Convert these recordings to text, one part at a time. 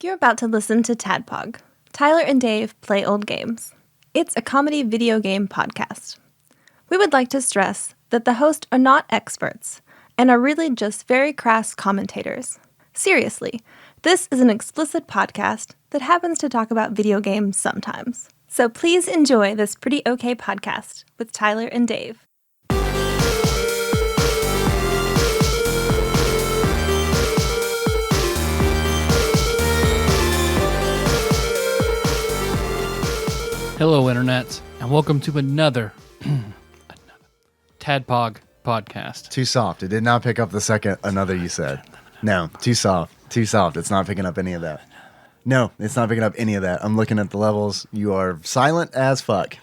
You're about to listen to TADPOG, Tyler and Dave Play Old Games. It's a comedy video game podcast. We would like to stress that the hosts are not experts and are really just very crass commentators. Seriously, this is an explicit podcast that happens to talk about video games sometimes. So please enjoy this pretty okay podcast with Tyler and Dave. Hello, Internet, and welcome to another TADPOG podcast. Too soft. It did not pick up the second another you said. No, too soft. Too soft. It's not picking up any of that. No, it's not picking up any of that. I'm looking at the levels. You are silent as fuck.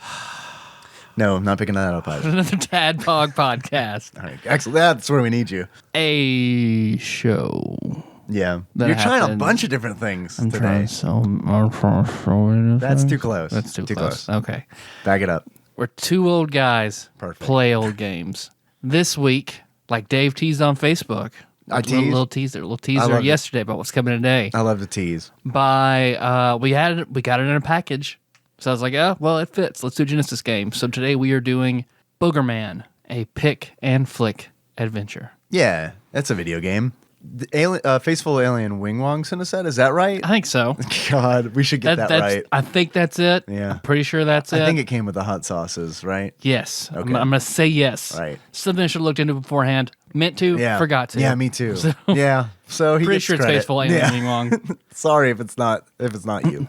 No, I'm not picking that up either. Another TADPOG podcast. All right, excellent. That's where we need you. A show. Yeah. That You're trying a happened. bunch of different things I'm today. trying to show That's too close. That's too close. Okay. Back it up. We're two old guys Perfect. play old games. This week, like Dave teased on Facebook, I teased? little teaser love it. yesterday about what's coming today. I love to tease. We got it in a package. So I was like, oh, well, it fits. Let's do a Genesis game. So today we are doing Boogerman, a pick and flick adventure. Yeah, that's a video game. The Faithful Alien Wing Wong sent us that. Is that right? I think so. God, we should get that right. I think that's it. Yeah. I'm pretty sure that's it. I think it came with the hot sauces, right? Yes. Okay. I'm going to say yes. Right. Something I should have looked into beforehand. Meant to, Yeah. forgot to. Yeah, me too. Yeah. So he Pretty gets sure it's credit. Faithful Alien Yeah. Wing Wong. Sorry if it's not you.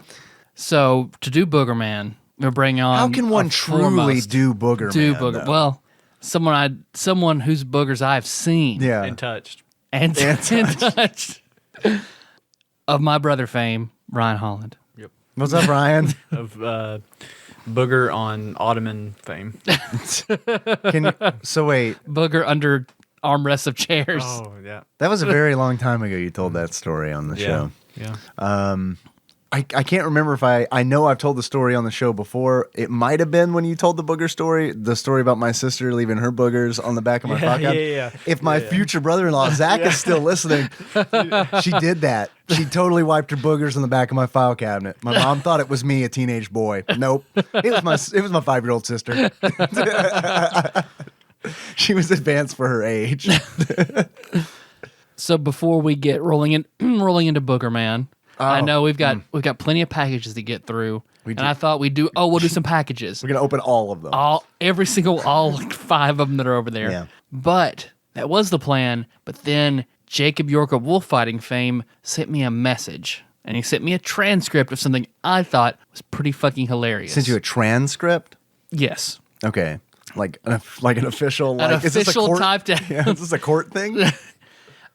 So to do Boogerman, we're bringing on. How can one our truly foremost- do Boogerman? do Booger? though? Well, someone whose boogers I've seen. yeah. And touched. And touched. Of my brother fame, Ryan Holland. Yep. What's up, Ryan? Of Booger on Ottoman fame. So wait, Booger under armrests of chairs. Oh, yeah. that was a very long time ago. You told that story on the show. Yeah. I can't remember if I know I've told the story on the show before. It might have been when you told the booger story, the story about my sister leaving her boogers on the back of my file cabinet. yeah. If my future brother-in-law Zach is still listening, she did that. She totally wiped her boogers on the back of my file cabinet. My mom thought it was me, a teenage boy. Nope, it was my 5-year-old sister. She was advanced for her age. So before we get rolling into Boogerman, I know we've got plenty of packages to get through. And I thought we'll do some packages. We're gonna open all of them. All 5 of them that are over there. Yeah. But that was the plan. But then Jacob York of Wolffighting fame sent me a message. And he sent me a transcript of something I thought was pretty fucking hilarious. Sent you a transcript? Yes. Okay. Like an official, An is this a official court? typed out Yeah, is this a court thing?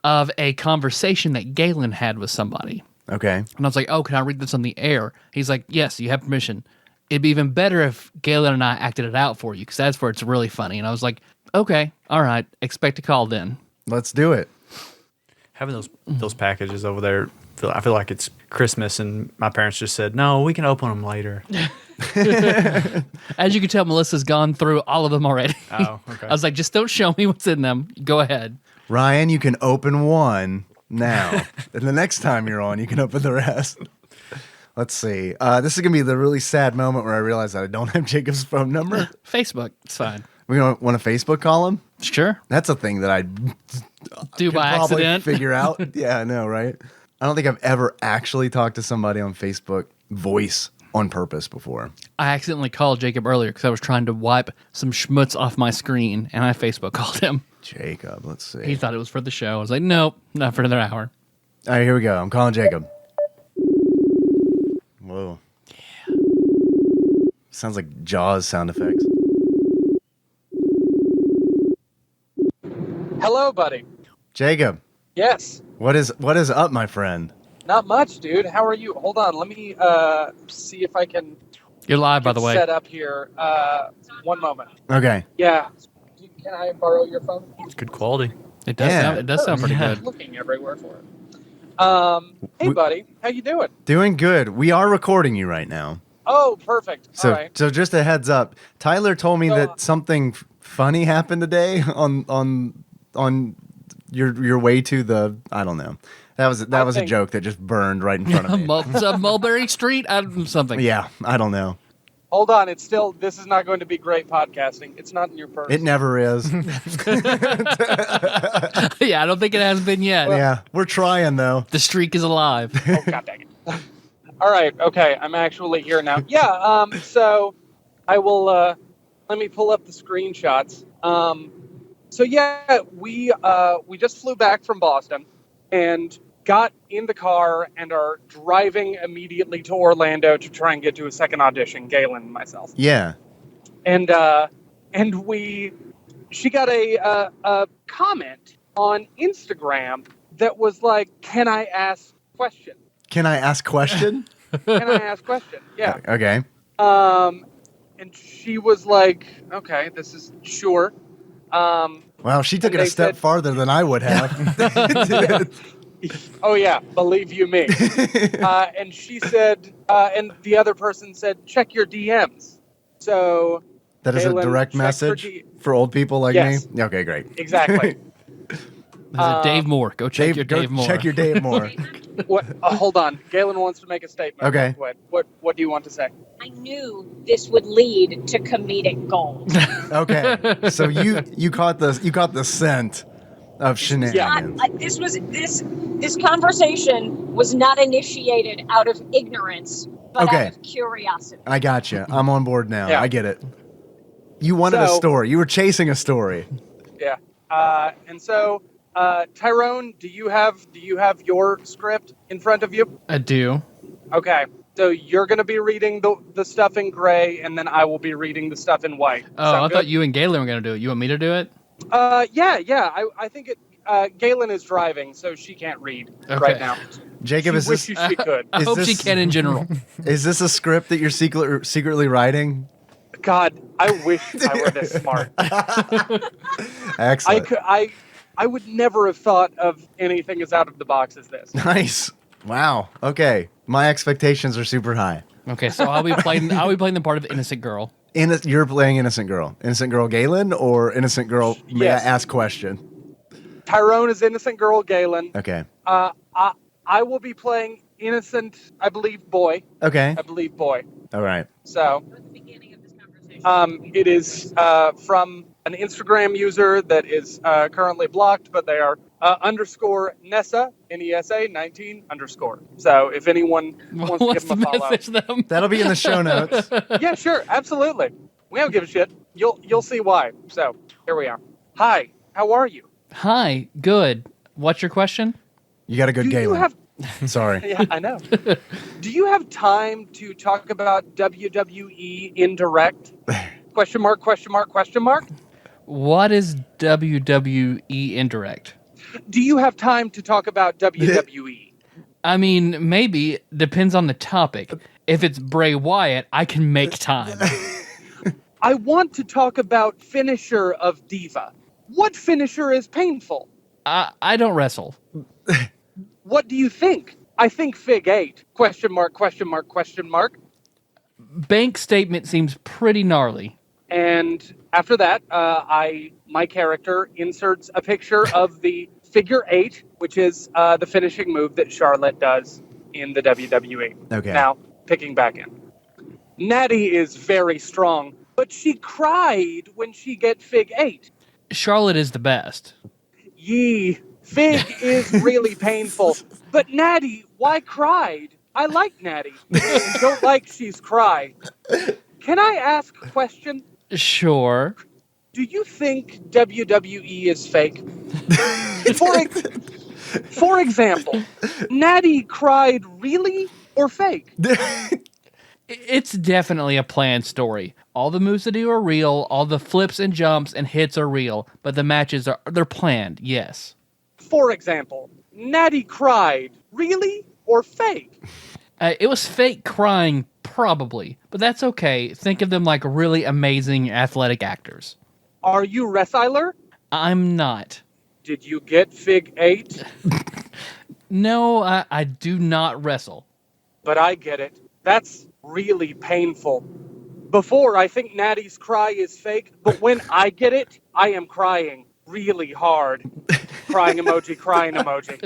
of a conversation that Galen had with somebody. Okay. And I was like, oh, can I read this on the air? He's like, yes, you have permission. It'd be even better if Galen and I acted it out for you, because that's where it's really funny. And I was like, okay, all right, expect a call then. Let's do it. Having those packages over there, I feel like it's Christmas, and my parents just said, no, we can open them later. As you can tell, Melissa's gone through all of them already. Oh, okay. I was like, just don't show me what's in them. Go ahead. Ryan, you can open one now. And the next time you're on, you can open the rest. Let's see. This is going to be the really sad moment where I realize that I don't have Jacob's phone number. Facebook, it's fine. We don't want to Facebook call him? Sure. That's a thing that I Do could by probably accident. figure out. Yeah, I know, right? I don't think I've ever actually talked to somebody on Facebook voice on purpose before. I accidentally called Jacob earlier because I was trying to wipe some schmutz off my screen, and I Facebook called him. Jacob, let's see. He thought it was for the show. I was like, nope, not for another hour. All right, here we go. I'm calling Jacob. Whoa. Yeah. Sounds like Jaws sound effects. Hello, buddy. Jacob, Yes. what is up, my friend? Not much, dude. How are you? Hold on. Let me see if I can You're live, by the way. set up here. One moment. Okay. Yeah. Can I borrow your phone? It's good quality. It does sound pretty I'm good. looking everywhere for it. Hey, buddy. How you doing? Doing good. We are recording you right now. Oh, perfect. So, All right. so just a heads up. Tyler told me So, that something funny happened today on your way to the, I don't know. That was I a think- joke that just burned right in front of me. Mulberry Street? Something. Yeah, I don't know. Hold on, this is not going to be great podcasting. It's not in your purse. It never is. Yeah, I don't think it has been yet. Yeah, we're trying though. The streak is alive. Oh, God dang it. All right, okay, I'm actually here now. Yeah, so I will, let me pull up the screenshots. So yeah, we just flew back from Boston and got in the car and are driving immediately to Orlando to try and get to a second audition, Galen and myself. Yeah. And she got a comment on Instagram that was like, "Can I ask question? Can I ask question? Can I ask question?" Yeah. Okay. And she was like, "Okay, this is sure." Wow, she took And it a they step said- farther than I would have. Oh yeah, believe you me. And she said, and the other person said, "Check your DMs." So That is a Galen, direct check her message for old people like Yes. me? Okay, great. exactly. Dave Moore. Go check your Dave Moore. Check your Dave Moore. What? Hold on. Galen wants to make a statement. Okay. What do you want to say? I knew this would lead to comedic gold. Okay. So you caught the scent of shenanigans. This conversation was not initiated out of ignorance, but Okay. out of curiosity. I got you. I'm on board now. Yeah. I get it. You wanted a So- story. You were chasing a story. Yeah. And so, Tyrone, do you have your script in front of you? I do. Okay. So you're going to be reading the stuff in gray, and then I will be reading the stuff in white. Oh, Sound I good? thought you and Galen were going to do it. You want me to do it? Yeah. I think Galen is driving, so she can't read right now. Jacob, She is this wishes she could. I Is hope she this- can in general. is this a script that you're secretly writing? God, I wish I were this smart. Excellent. I would never have thought of anything as out of the box as this. Nice. Wow. Okay. My expectations are super high. Okay, so I'll be playing the part of innocent girl. You're playing Innocent Girl. Innocent Girl Galen or Innocent Girl May Yes. I ask question? Tyrone is innocent girl Galen. Okay. I will be playing innocent, I believe, boy. Okay. I believe boy. All right. So At the beginning of this conversation. it is from an Instagram user that is currently blocked, but they are underscore Nessa, Nesa 19 underscore. So if anyone wants to What's give the them a follow, message them? That'll be in the show notes. yeah, sure, absolutely. We don't give a shit. You'll see why. So here we are. Hi, how are you? Hi, good. What's your question? You got a good Do you Galen. have? Sorry. Yeah, I know. Do you have time to talk about WWE Indirect? Question mark? Question mark? Question mark? What is WWE Indirect? Do you have time to talk about WWE? I mean, maybe. Depends on the topic. If it's Bray Wyatt, I can make time. I want to talk about finisher of Diva. What finisher is painful? I don't wrestle. What do you think? I think Fig 8. Question mark? Question mark? Question mark? Bank statement seems pretty gnarly. And after that, my character inserts a picture of the figure 8, which is the finishing move that Charlotte does in the WWE. Okay. Now, picking back in. Natty is very strong, but she cried when she get Fig 8. Charlotte is the best. Yee, Fig is really painful. But Natty, why cried? I like Natty. Don't like she's cried. Can I ask a question? Sure. Do you think WWE is fake? For example, Natty cried really or fake? It's definitely a planned story. All the moves to do are real, all the flips and jumps and hits are real, but the matches they're planned, yes. For example, Natty cried really or fake? It was fake crying, probably, but that's okay. Think of them like really amazing athletic actors. Are you wrestler? I'm not. Did you get Fig 8? No, I do not wrestle. But I get it. That's really painful. Before, I think Natty's cry is fake, but when I get it, I am crying really hard. Crying emoji, crying emoji.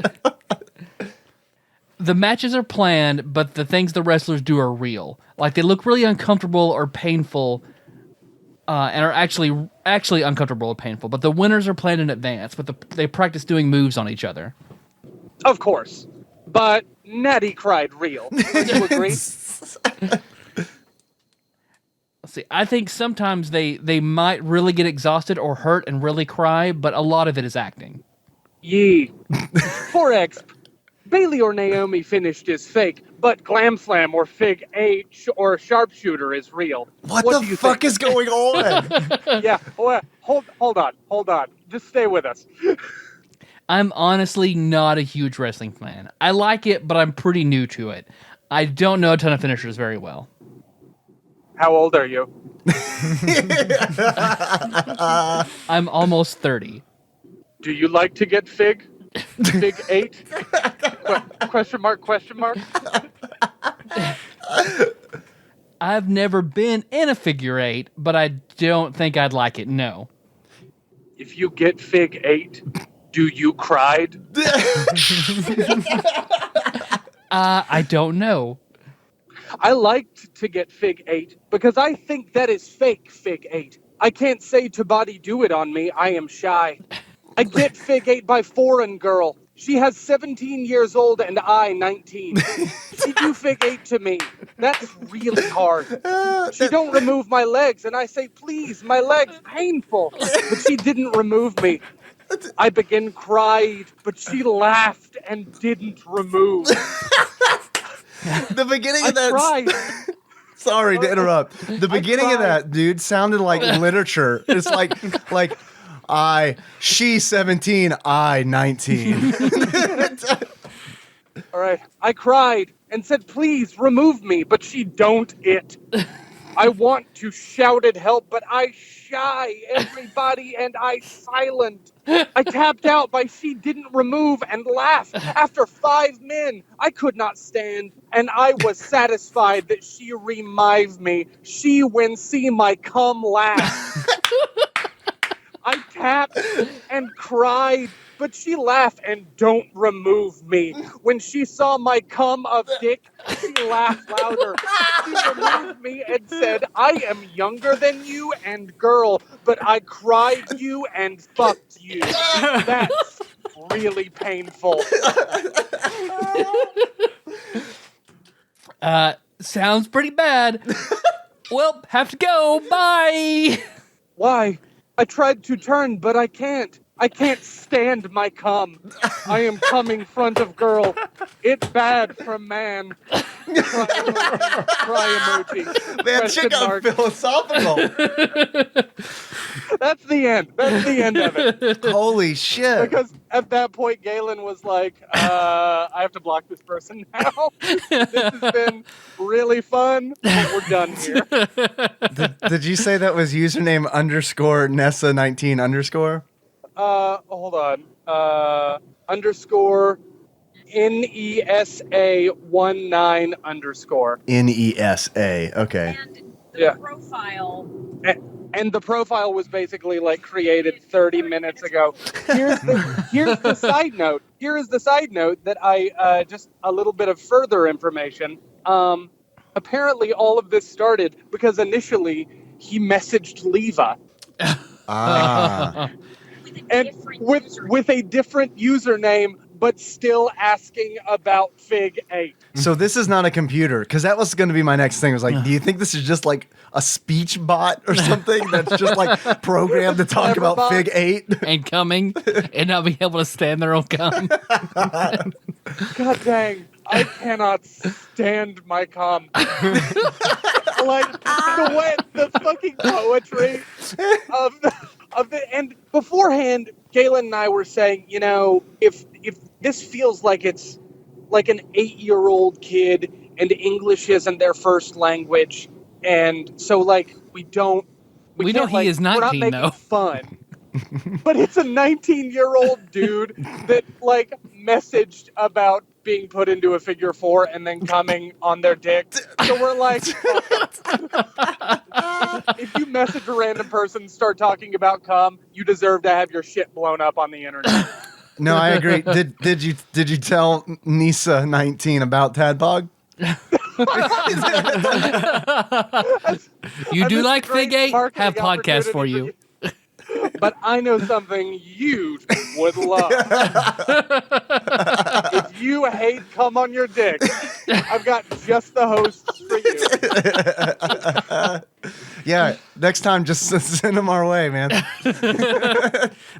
the matches are planned, but the things the wrestlers do are real. Like they look really uncomfortable or painful, and are actually uncomfortable or painful. But the winners are planned in advance. But they practice doing moves on each other. Of course. But Natty cried real. Would you agree? Let's see. I think sometimes they might really get exhausted or hurt and really cry, but a lot of it is acting. Yee. For exp, Bailey or Naomi finished is fake, but Glam Slam or Fig 8 or Sharpshooter is real. What do the you fuck think? is going on? Yeah, hold on. Just stay with us. I'm honestly not a huge wrestling fan. I like it, but I'm pretty new to it. I don't know a ton of finishers very well. How old are you? I'm almost 30. Do you like to get Fig? Fig 8? Question mark? I've never been in a figure eight, but I don't think I'd like it, no. If you get Fig 8, do you cried? I don't know. I liked to get Fig 8 because I think that is fake Fig 8. I can't say to body do it on me. I am shy. I get Fig 8 by foreign girl. She has 17 years old and I 19. She do Fig 8 to me. That's really hard. She don't remove my legs and I say, please, my legs, painful. But she didn't remove me. I begin cried, but she laughed and didn't remove. The beginning I of that. cried. Sorry to interrupt. The beginning of that, dude, sounded like literature. It's like she 17, I 19. All right. I cried and said, please remove me, but she don't it. I want to shouted help, but I shy everybody and I silent. I tapped out by she didn't remove and laughed. After 5 men, I could not stand, and I was satisfied that she remive me. She when see my cum laugh. I tapped and cried, but she laughed and don't remove me. When she saw my cum of dick, she laughed louder. She removed me and said, I am younger than you and girl, but I cried you and fucked you. That's really painful. Sounds pretty bad. Well, have to go. Bye. Why? I tried to turn, but I can't. I can't stand my cum. I am coming front of girl. It's bad for man. Cry emoji. Man, Question shit got mark. philosophical. That's the end. That's the end of it. Holy shit. Because at that point, Galen was like, I have to block this person now. This has been really fun, but we're done here. Did you say that was username underscore Nessa 19 underscore? Hold on. Underscore NESA 19 underscore. NESA. Okay. And the Yeah. profile. And the profile was basically like created 30 minutes ago. Here's the side note. Here is the side note that I just a little bit of further information. Apparently, all of this started because initially he messaged Leva. Ah. And with a different username, but still asking about Fig 8. So this is not a computer, because that was going to be my next thing. Was like, do you think this is just like a speech bot or something that's just like programmed to talk Clever about bot. Fig 8? And coming and not being able to stand their own cum. God dang, I cannot stand my cum. Like the fucking poetry of the and beforehand, Galen and I were saying, you know, if this feels like it's like an 8-year-old kid and English isn't their first language, and so like we know he is 19 we're not making though. fun. But it's a 19-year-old dude that like messaged about being put into a figure 4 and then coming on their dick. So we're like, if you message a random person, start talking about cum, you deserve to have your shit blown up on the internet. No, I agree. Did you tell Nisa 19 about Tadpog? You do missed like a great Fig 8? marketing Have podcasts for opportunity you. But I know something you would love. If you hate cum on your dick, I've got just the hosts for you. Yeah, next time just send them our way, man.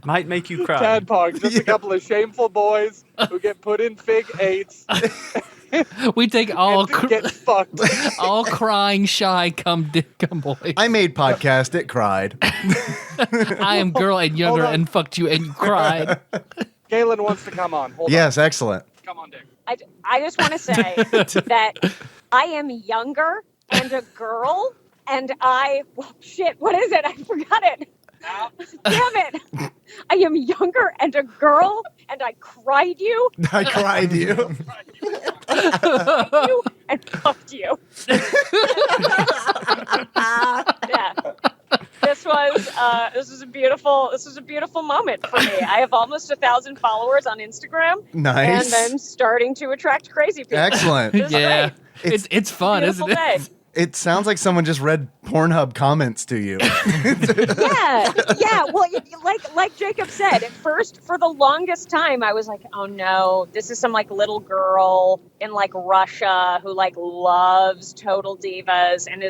Might make you cry. Tadpog, just a couple of shameful boys who get put in Fig 8s We take all and get fucked. all crying, shy cum boys. I made podcast. It cried. I am girl and younger Hold on. and fucked you and you cried. Galen wants to come on. Hold Yes, excellent. on. Come on, Dick. I just want to say that I am younger and a girl, and well, shit, what is it? I forgot it. Damn it. I am younger and a girl, and I cried you. I cried you. You and fucked you. Yeah. This was a beautiful moment for me. I have almost 1,000 followers on Instagram. Nice. And I'm starting to attract crazy people. Excellent. This is Yeah. great. It's fun, Beautiful isn't it? day. It sounds like someone just read Pornhub comments to you. Yeah. Well, like Jacob said, at first, for the longest time, I was like, oh no, this is some like little girl in like Russia who like loves Total Divas and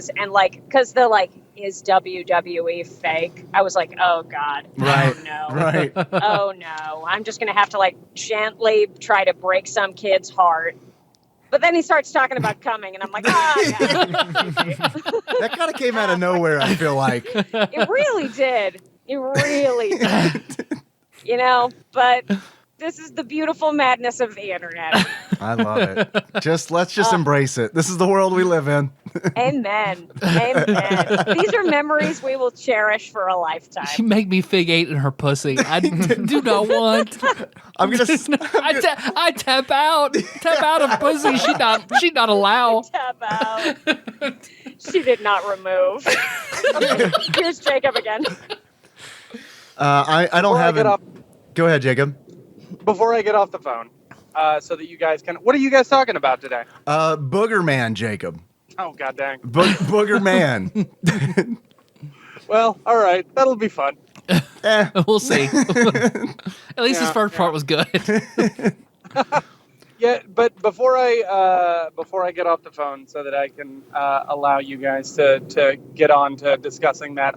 because they're like, is WWE fake? I was like, oh god, Right. oh no, Right. oh no, I'm just gonna have to like gently try to break some kid's heart. But then he starts talking about coming, and I'm like, yeah. That kind of came out of nowhere, I feel like. It really did. It really did. But this is the beautiful madness of the internet. I love it. Let's just embrace it. This is the world we live in. Amen. Amen. These are memories we will cherish for a She lifetime. make me Fig 8 in her pussy. I do not want. I'm gonna. I tap out of pussy. She not allow. Tap out. She did not remove. Okay, here's Jacob again. I don't Before I have get it. off- Go ahead, Jacob. Before I get off the phone, so that you guys can. What are you guys talking about today? Boogerman, Jacob. Oh, god dang. Boogerman. Well, all right. That'll be fun. We'll see. At least his first part was good. Yeah, but before I get off the phone, so that I can allow you guys to get on to discussing that,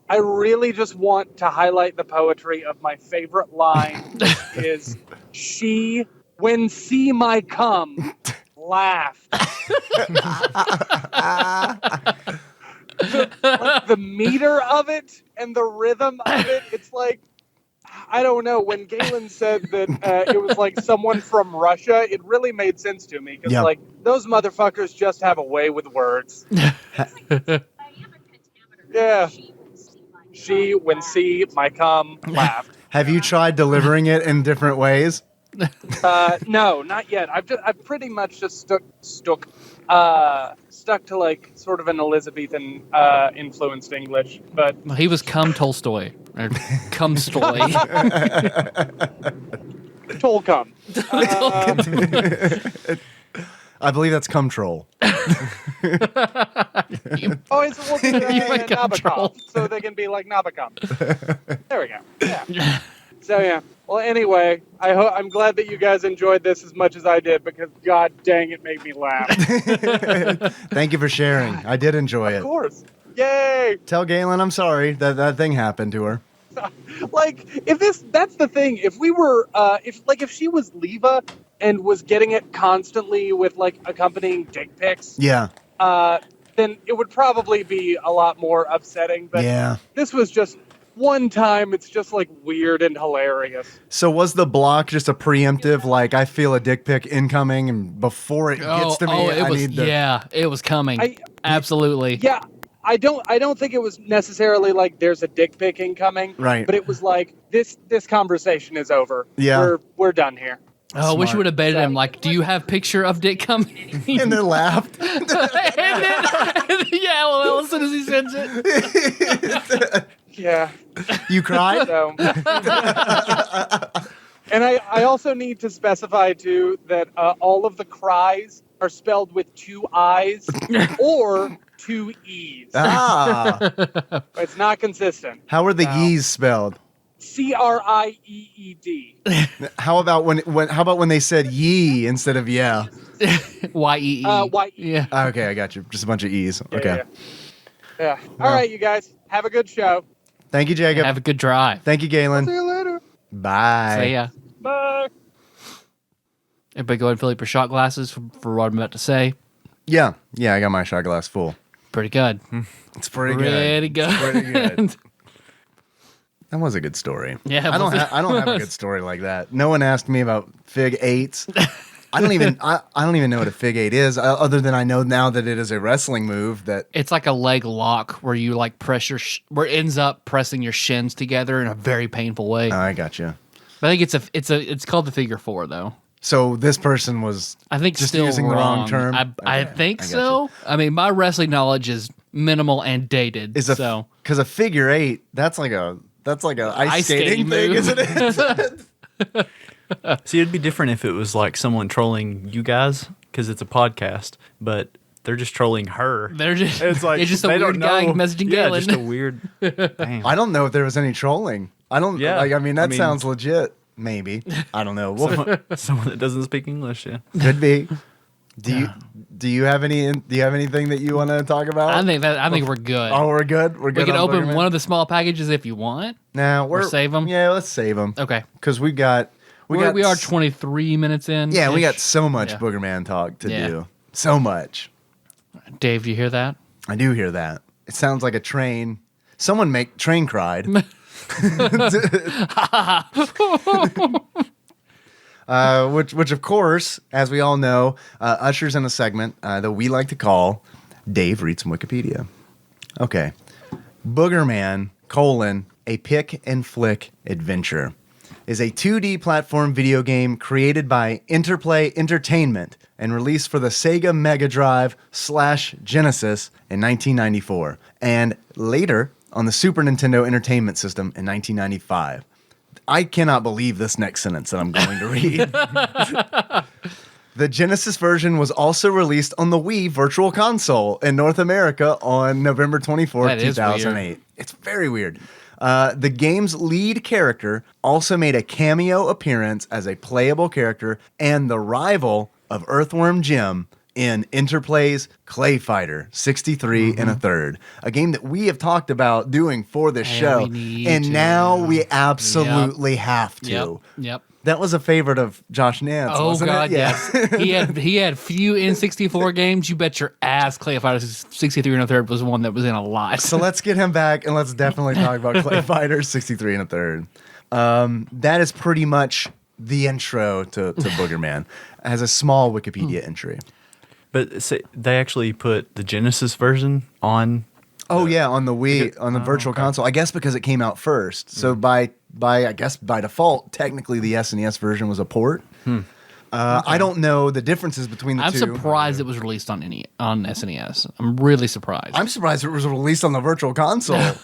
I really just want to highlight the poetry of my favorite line, which is she, when see my cum, laughed. The meter of it and the rhythm of it, it's like, I don't know. When Galen said that it was like someone from Russia, it really made sense to me. Because, Yeah. like, those motherfuckers just have a way with words. Yeah. She, when see my cum, laughed. Have you tried delivering it in different ways? No, not yet. I've pretty much just stuck to like sort of an Elizabethan influenced English, but He was cum Tolstoy or cum Stoy. toll cum. I believe that's cum troll. Oh, it's a little bit You make cum troll. Nabokov, so they can be like Nabokov. There we go. Yeah. So yeah. Well, anyway, I'm glad that you guys enjoyed this as much as I did, because god dang, it made me laugh. Thank you for sharing. I did enjoy Of it. course. Yay! Tell Galen I'm sorry that thing happened to her. Like, that's the thing. If we were, if she was Leva and was getting it constantly with like accompanying dick pics, Yeah. then it would probably be a lot more upsetting. But Yeah. this was just one time. It's just like weird and hilarious. So was the block just a preemptive, like I feel a dick pic incoming, and before it gets to me, it I was. need to. Yeah, it was coming. Absolutely. Yeah, I don't think it was necessarily like there's a dick pic incoming. Right. But it was like this conversation is over. Yeah. We're done here. Oh, I wish you Smart. would have baited him. Like, do you have picture of dick coming? And then laughed. and then, yeah, well, as soon as he sends it. Yeah. You cried? So And I also need to specify, too, that all of the cries are spelled with 2 I's or 2 E's. Ah. It's not consistent. How are the No. yees spelled? CRIEED. How about when they said ye instead of yeah? Y-E-E. Y-E. Yeah. Okay, I got you. Just a bunch of e's. Okay. Yeah. All right, you guys. Have a good show. Thank you, Jacob. Have a good drive. Thank you, Galen. See you later. Bye. See ya. Bye. Everybody go ahead and fill up your shot glasses for what I'm about to say. Yeah, I got my shot glass full. Pretty good. It's pretty Pretty good. good. It's pretty good. That was a good story. Yeah, I don't have a good story like that. No one asked me about Fig 8s. I don't even know what a Fig 8 is, other than I know now that it is a wrestling move that It's like a leg lock where you like press where it ends up pressing your shins together in a very painful way. I got you. But I think it's called the figure 4 though. So this person was I think just still using the wrong term. I Okay, think I got so. I mean, my wrestling knowledge is minimal and dated. because so a figure 8 that's like a ice skating thing, move. isn't it? See, it'd be different if it was like someone trolling you guys because it's a podcast, but they're just trolling her. they're just It's like it's just a they weird don't guy know. messaging Yeah, Galen. just a weird. Damn. I don't know if there was any trolling. I don't. Yeah, I mean, that I mean- sounds legit. Maybe I don't know. Well, Someone that doesn't speak English. Yeah. could be. Do you have anything that you want to talk about? I think we're good. Oh, we're good. We're good. We can on open Boogerman? one of the small packages if you want. Now or save 'em? Yeah, let's save them. Okay. Because we are 23 minutes in. Yeah, we got so much Yeah. Boogerman talk to Yeah. do. So much. Dave, do you hear that? I do hear that. It sounds like a train. Someone make train cried. Which of course, as we all know, ushers in a segment that we like to call Dave Reads from Wikipedia. Okay. Boogerman, a pick and flick adventure, is a 2D platform video game created by Interplay Entertainment and released for the Sega Mega Drive / Genesis in 1994, and later on the Super Nintendo Entertainment System in 1995. I cannot believe this next sentence that I'm going to read. The Genesis version was also released on the Wii Virtual Console in North America on November 24th, That is 2008. weird. It's very weird. The game's lead character also made a cameo appearance as a playable character and the rival of Earthworm Jim in Interplay's Clay Fighter 63 and a third, a game that we have talked about doing for this And show, we need and to. now we absolutely have to. Yep. That was a favorite of Josh Nance. Oh wasn't God, it? Yeah. yes. he had few N64 games. You bet your ass Clay Fighter 63 and a third was one that was in a lot. So let's get him back and let's definitely talk about Clay Fighter 63 and a third. That is pretty much the intro to Boogerman. It has a small Wikipedia entry. But say, they actually put the Genesis version on. Oh yeah, on the Wii, on the Virtual Console. I guess because it came out first. So by I guess by default, technically the SNES version was a port. I don't know the differences between the I'm two. surprised it was released on SNES. I'm really surprised. I'm surprised it was released on the Virtual Console.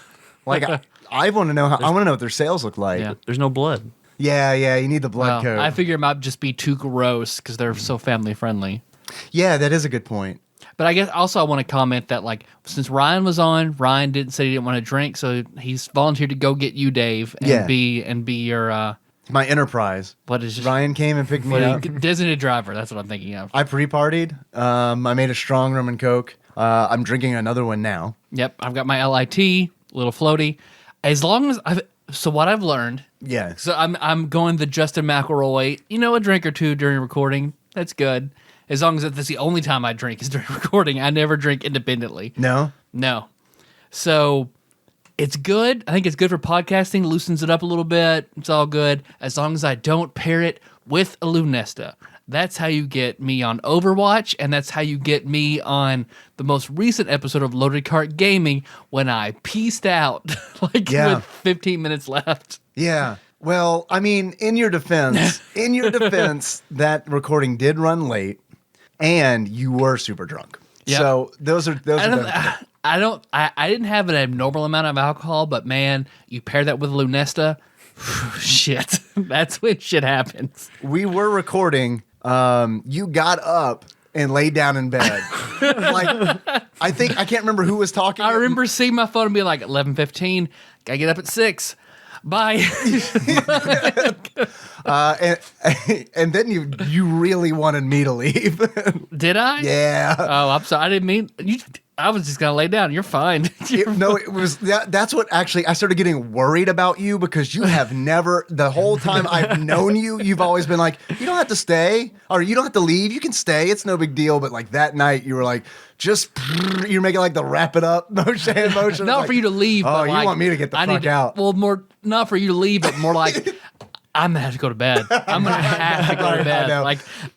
Like I want to know I want to know what their sales look like. Yeah. There's no blood. Yeah, you need the blood Well, code. I figure it might just be too gross because they're so family friendly. Yeah, that is a good point. But I guess also I want to comment that like since Ryan was on, Ryan didn't say he didn't want to drink, so he's volunteered to go get you, Dave, and Yeah. be your My enterprise. what is Ryan came and picked me up. designated driver. That's what I'm thinking of. I pre-partied. I made a strong rum and coke. I'm drinking another one now. Yep, I've got my LIT, little floaty. As long as so what I've learned. Yeah. So I'm going the Justin McElroy. A drink or two during recording. That's good. As long as that's the only time I drink is during recording. I never drink independently. No? No. So it's good. I think it's good for podcasting. Loosens it up a little bit. It's all good. As long as I don't pair it with a Lunesta. That's how you get me on Overwatch, and that's how you get me on the most recent episode of Loaded Cart Gaming when I pieced out Yeah. with 15 minutes left. Yeah. Well, I mean, in your defense, that recording did run late, and you were super drunk. Yep. So those are I didn't have an abnormal amount of alcohol, but man, you pair that with Lunesta, Shit. That's when shit happens. We were recording. You got up and laid down in bed. Like, I can't remember who was talking. I remember seeing my phone and being like, 11:15. Gotta get up at 6. Bye. And then you really wanted me to leave. Did I? Yeah. Oh, I'm sorry. I didn't mean you. I was just gonna lay down. You're fine. It was that's what actually I started getting worried about you, because you have never, the whole time I've known you, you've always been like, you don't have to stay, or you don't have to leave, you can stay, it's no big deal. But like that night you were like, you're making like the wrap it up motion. Not like, for you to leave. Oh, but you like, want me to get the fuck out? Well, more not for you to leave, but more like I'm gonna have to go to bed. I'm gonna have to go to I bed. know.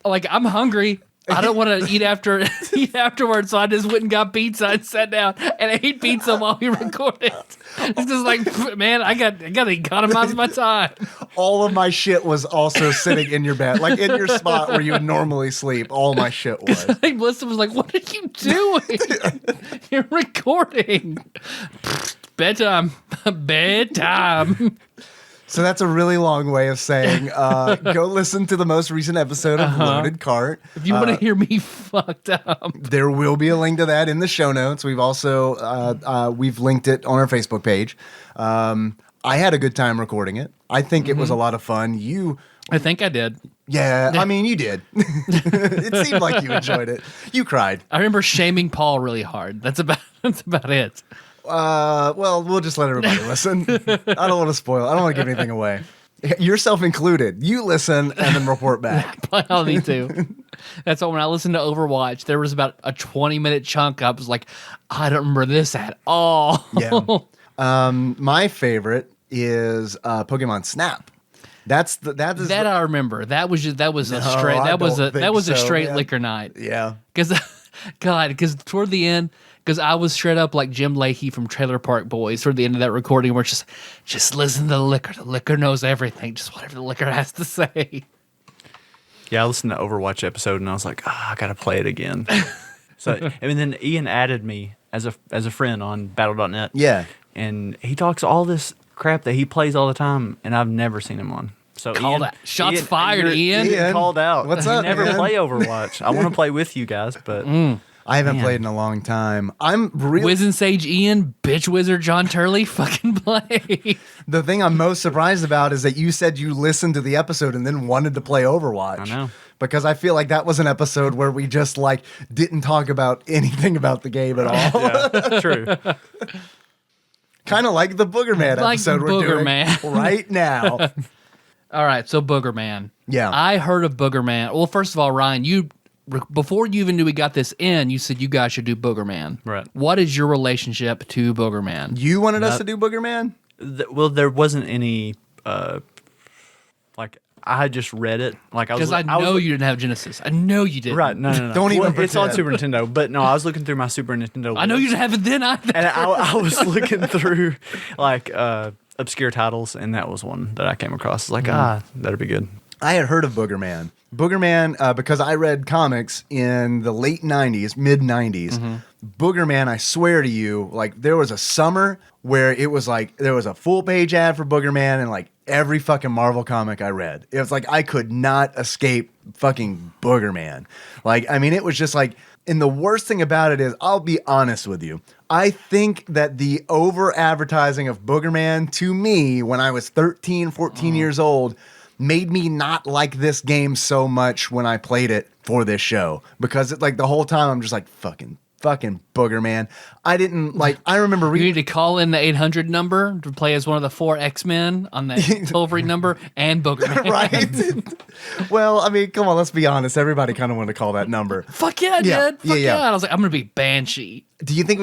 Like I'm hungry. I don't want to eat afterwards, so I just went and got pizza and sat down and ate pizza while we recorded. It's just like, man, I got to economize my time. All of my shit was also sitting in your bed, like in your spot where you would normally sleep. All my shit was. Like Melissa was like, "What are you doing? You're recording. Bedtime, bedtime." So that's a really long way of saying, go listen to the most recent episode of Loaded Cart. If you want to hear me fucked up, There will be a link to that in the show notes. We've also we've linked it on our Facebook page. I had a good time recording it. I think it was a lot of fun. I think I did. Yeah, I mean, you did. It seemed like you enjoyed it. You cried. I remember shaming Paul really hard. That's about it. Well, we'll just let everybody listen. I don't want to spoil. I don't want to give anything away. Yourself included. You listen and then report back. I'll need to. That's why when I listened to Overwatch, there was about a 20-minute chunk. I was like, I don't remember this at all. Yeah. My favorite is Pokemon Snap. That I remember. That was a straight man. liquor night. Yeah. Because toward the end, because I was straight up like Jim Leahy from Trailer Park Boys toward the end of that recording, where it's just listen to the liquor. The liquor knows everything. Just whatever the liquor has to say. Yeah, I listened to Overwatch episode and I was like, I gotta play it again. And then Ian added me as a friend on Battle.net. Yeah. And he talks all this crap that he plays all the time, and I've never seen him on. So Called out. Shots fired, Ian. Ian. Called out. What's You up, never Ian? play Overwatch. I want to play with you guys, but I haven't Man. played in a long time. I'm really Wiz and Sage Ian, bitch wizard John Turley, fucking play. the thing I'm most surprised about is that you said you listened to the episode and then wanted to play Overwatch. I know. Because I feel like that was an episode where we just like didn't talk about anything about the game at all. yeah, true. Kind of like the Boogerman Like episode we're doing Boogerman. right now. All right, so Boogerman. Yeah. I heard of Boogerman. Well, first of all, Ryan, before you even knew we got this in, you said you guys should do Boogerman. Right. What is your relationship to Boogerman? You wanted us to do Boogerman? Well, there wasn't any like I had just read it. Like Because I know you didn't have Genesis. I know you did. Right? No. Don't even It's on pretend. Super Nintendo, but no, I was looking through my Super Nintendo. I know you list, didn't have it then either. and I was looking through like obscure titles, and that was one that I came across. Like that'd be good. I had heard of Boogerman. Boogerman, because I read comics in the late 90s, mid 90s. Boogerman, I swear to you, like there was a summer where it was like there was a full page ad for Boogerman and like every fucking Marvel comic I read. It was like I could not escape fucking Boogerman. Like, I mean, it was just like, and the worst thing about it is, I'll be honest with you, I think that the over advertising of Boogerman to me when I was 13, 14 years old made me not like this game so much when I played it for this show, because it, like the whole time I'm just like fucking Boogerman. I didn't like. I remember You reading. need to call in the 800 number to play as one of the 4 X-Men on the toll-free number and Boogerman. Right. Well, I mean, come on. Let's be honest. Everybody kind of wanted to call that number. Fuck yeah, I Yeah, did. Fuck yeah. I was like, I'm going to be Banshee. Do you think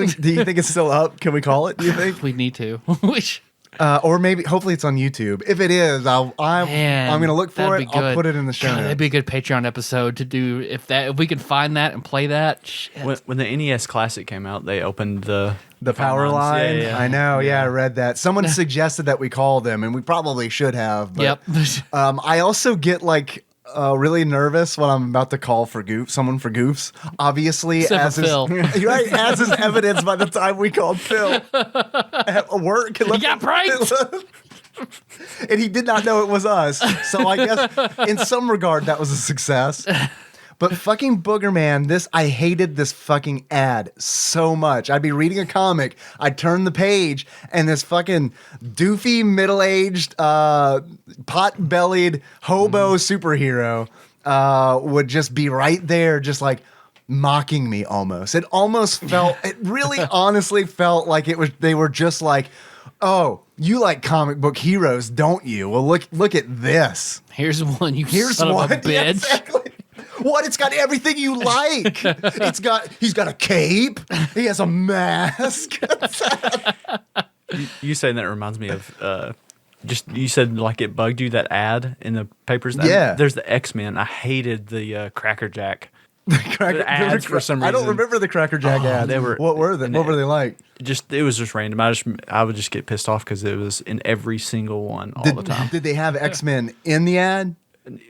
it's still up? Can we call it? Do you think? We need to. We should. Or maybe, hopefully, it's on YouTube. If it is, I'm Man, gonna look for that'd it. be I'll good. put it in the show God, notes. that'd be a good Patreon episode to do. If we could find that and play that, shit. When the NES Classic came out, they opened the power phone lines. line. Yeah. I know. Yeah, I read that. Someone suggested that we call them, and we probably should have. But, Yep. I also get like really nervous when I'm about to call for someone for goofs. Obviously, Except as for is, Phil. right, as is evidence by the time we called Phil at work. You got pranked. And he did not know it was us. So I guess in some regard that was a success. But fucking Boogerman, I hated this fucking ad so much. I'd be reading a comic, I'd turn the page, and this fucking doofy, middle-aged, pot-bellied hobo superhero would just be right there, just like mocking me almost. It really honestly felt like they were just like, oh, you like comic book heroes, don't you? Well, look at this. Here's one, son of a bitch. Yeah, exactly. What? It's got everything you like. He's got a cape. He has a mask. You saying that reminds me of you said like it bugged you, that ad in the papers. Yeah. There's the X-Men. I hated the Cracker Jack. The ads for some reason. I don't remember the Cracker Jack ads. What were they? What were they like? It was just random. I would just get pissed off because it was in every single one all the time. Did they have X-Men in the ad?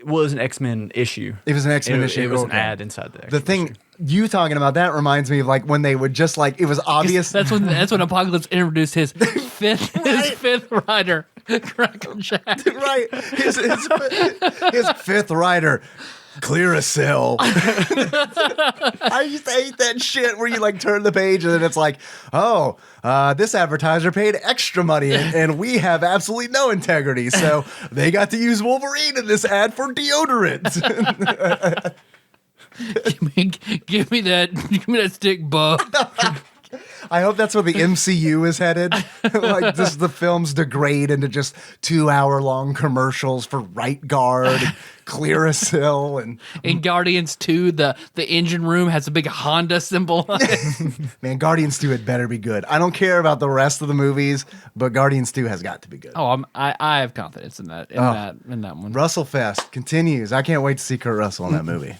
Well, it was an X-Men issue. It was an X-Men issue. It was an ad inside the The thing you talking about that reminds me of like when they would just like, it was obvious. That's when Apocalypse introduced his fifth rider, Cracker Jack. Right. His fifth rider. Clearasil. I used to hate that shit where you like turn the page and then it's like, oh, this advertiser paid extra money and we have absolutely no integrity. So they got to use Wolverine in this ad for deodorant. give me that stick, bub. I hope that's where the MCU is headed. Like the films degrade into just 2-hour-long commercials for Right Guard and Clearasil and in Guardians 2, the engine room has a big Honda symbol on it. Man, Guardians 2 had better be good. I don't care about the rest of the movies, but Guardians 2 has got to be good. Oh, I have confidence in that one. Russell Fest continues. I can't wait to see Kurt Russell in that movie.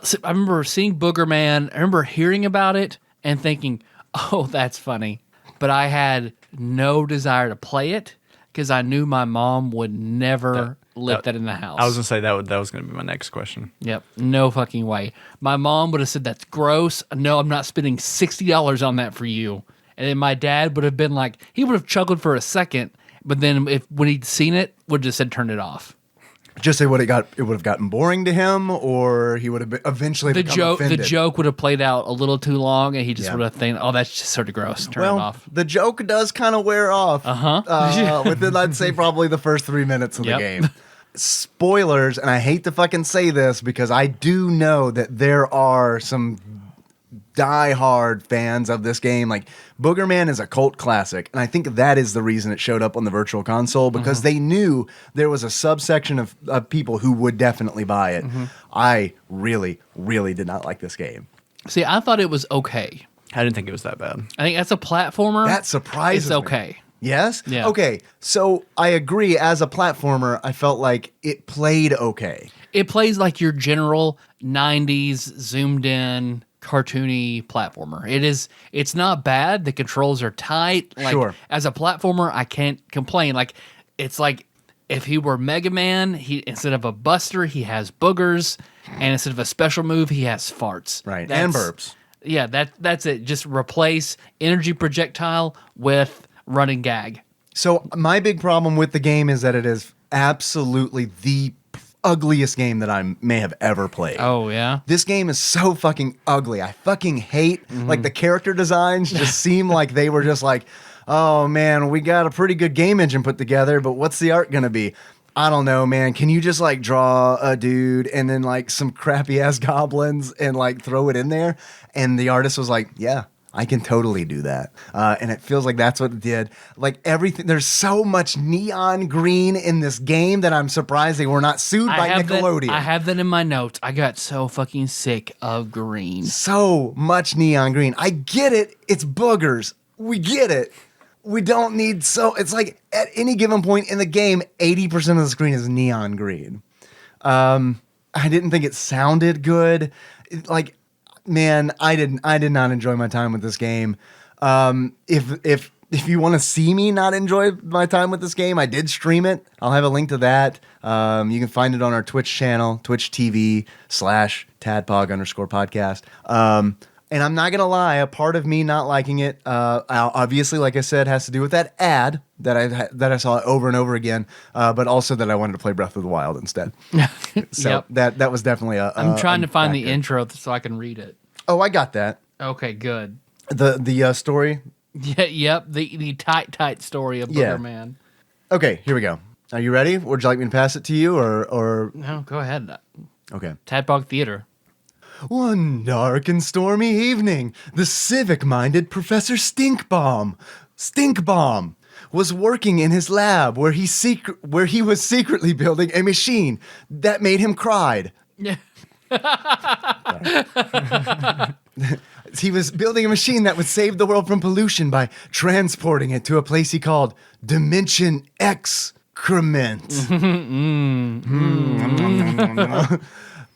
So I remember seeing Boogerman. I remember hearing about it and thinking, oh, that's funny. But I had no desire to play it because I knew my mom would never let that in the house. I was going to say that was going to be my next question. Yep. No fucking way. My mom would have said, that's gross. No, I'm not spending $60 on that for you. And then my dad would have been like, he would have chuckled for a second, but then when he'd seen it, would have just said, turn it off. Just say it would have gotten boring to him, or he would have eventually become offended. The joke would have played out a little too long, and he just would have think, "Oh, that's just sort of gross." Turn it off. The joke does kind of wear off. Within, I'd say, probably the first 3 minutes of the game. Spoilers, and I hate to fucking say this because I do know that there are some die-hard fans of this game. Like, Boogerman is a cult classic, and I think that is the reason it showed up on the Virtual Console, because they knew there was a subsection of people who would definitely buy it. I really, really did not like this game. See, I thought it was okay. I didn't think it was that bad. I think that's a platformer. That surprises me. It's okay. Yes? Yeah. Okay, so I agree. As a platformer, I felt like it played okay. It plays like your general 90s zoomed-in cartoony platformer. It's not bad. The controls are tight. Like, sure. As a platformer, I can't complain. Like, it's like if he were Mega Man, instead of a buster, he has boogers, and instead of a special move, he has farts. Right. And burps. Yeah, that's it. Just replace energy projectile with running gag. So my big problem with the game is that it is absolutely the ugliest game that I may have ever played. Oh, yeah? This game is so fucking ugly. I fucking hate, like, the character designs just seem like they were just like, oh, man, we got a pretty good game engine put together, but what's the art gonna be? I don't know, man. Can you just, like, draw a dude and then, like, some crappy-ass goblins and, like, throw it in there? And the artist was like, yeah, I can totally do that. And it feels like that's what it did. Like, everything, there's so much neon green in this game that I'm surprised they were not sued by Nickelodeon. I have that in my notes. I got so fucking sick of green. So much neon green. I get it. It's boogers. We get it. We don't need it's like at any given point in the game, 80% of the screen is neon green. I didn't think it sounded good. Man, I did not enjoy my time with this game. If you want to see me not enjoy my time with this game, I did stream it. I'll have a link to that. You can find it on our Twitch channel, Twitch TV /TADPOG_podcast. And I'm not going to lie, a part of me not liking it, obviously, like I said, has to do with that ad that I saw over and over again, but also that I wanted to play Breath of the Wild instead. So Yep. that was definitely a I'm trying to find the factor. intro so I can read it. Oh, I got that. Okay, good. The story. Yeah, yep. The tight story of Yeah. Boogerman. Okay, here we go. Are you ready? Would you like me to pass it to you or No, go ahead. okay. Tadpog Theater. One dark and stormy evening, the civic-minded Professor Stinkbomb was working in his lab where he was secretly building a machine that made him cry. He was building a machine that would save the world from pollution by transporting it to a place he called Dimension Excrement.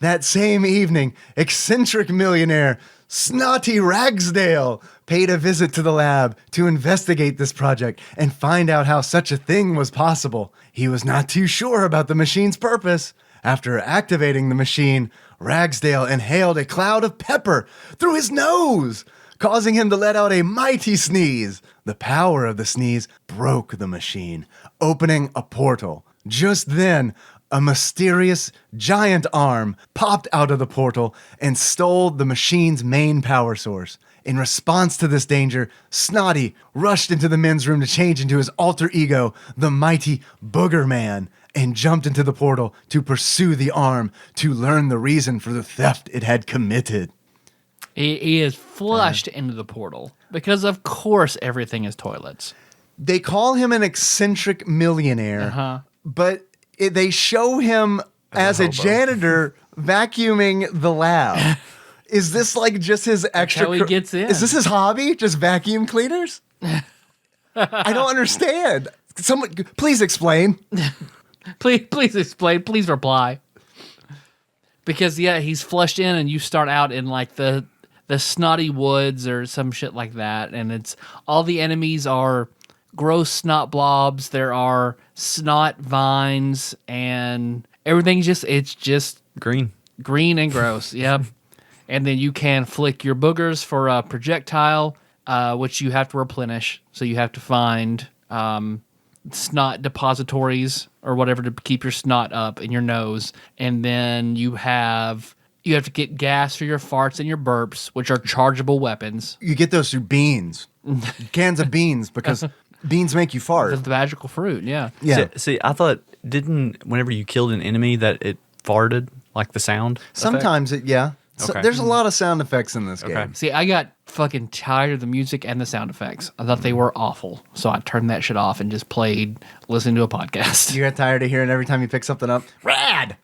That same evening, eccentric millionaire Snotty Ragsdale paid a visit to the lab to investigate this project and find out how such a thing was possible. He was not too sure about the machine's purpose. After activating the machine, Ragsdale inhaled a cloud of pepper through his nose, causing him to let out a mighty sneeze. The power of the sneeze broke the machine, opening a portal. Just then, a mysterious giant arm popped out of the portal and stole the machine's main power source. In response to this danger, Snotty rushed into the men's room to change into his alter ego, the mighty Boogerman, and jumped into the portal to pursue the arm to learn the reason for the theft it had committed. He is flushed into the portal because, of course, everything is toilets. They call him an eccentric millionaire, but they show him as a hobo. janitor vacuuming the lab. Is this like just his extra? how he gets in. Is this his hobby? Just vacuum cleaners? I don't understand. Someone, please explain. Please explain. Please reply. Because he's flushed in, and you start out in like the snotty woods or some shit like that, and it's all the enemies are gross snot blobs. There are snot vines, and everything's just Green. green and gross. Yep. And then you can flick your boogers for a projectile, which you have to replenish. So you have to find snot depositories or whatever to keep your snot up in your nose. And then you have to get gas for your farts and your burps, which are chargeable weapons. You get those through beans, cans of beans, because beans make you fart. That's the magical fruit, yeah. Yeah. See, I thought, whenever you killed an enemy that it farted, like the sound? Sometimes So Okay. there's a lot of sound effects in this Okay. game. See, I got fucking tired of the music and the sound effects. I thought they were awful. So I turned that shit off and just played listening to a podcast. You got tired of hearing every time you pick something up? Rad!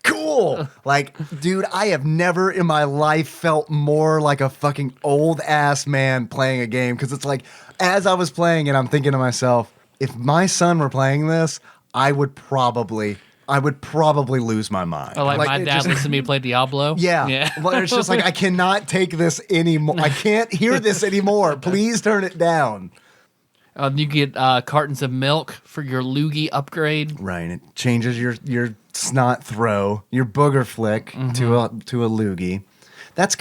Cool! Like, dude, I have never in my life felt more like a fucking old ass man playing a game. Because it's like, as I was playing it, I'm thinking to myself, if my son were playing this, I would probably lose my mind. Oh, like my it dad just- listened to me play Diablo? Yeah. Well, it's just like, I cannot take this anymore. I can't hear this anymore. Please turn it down. You get cartons of milk for your loogie upgrade. Right. It changes your snot throw, your booger flick to a loogie. That's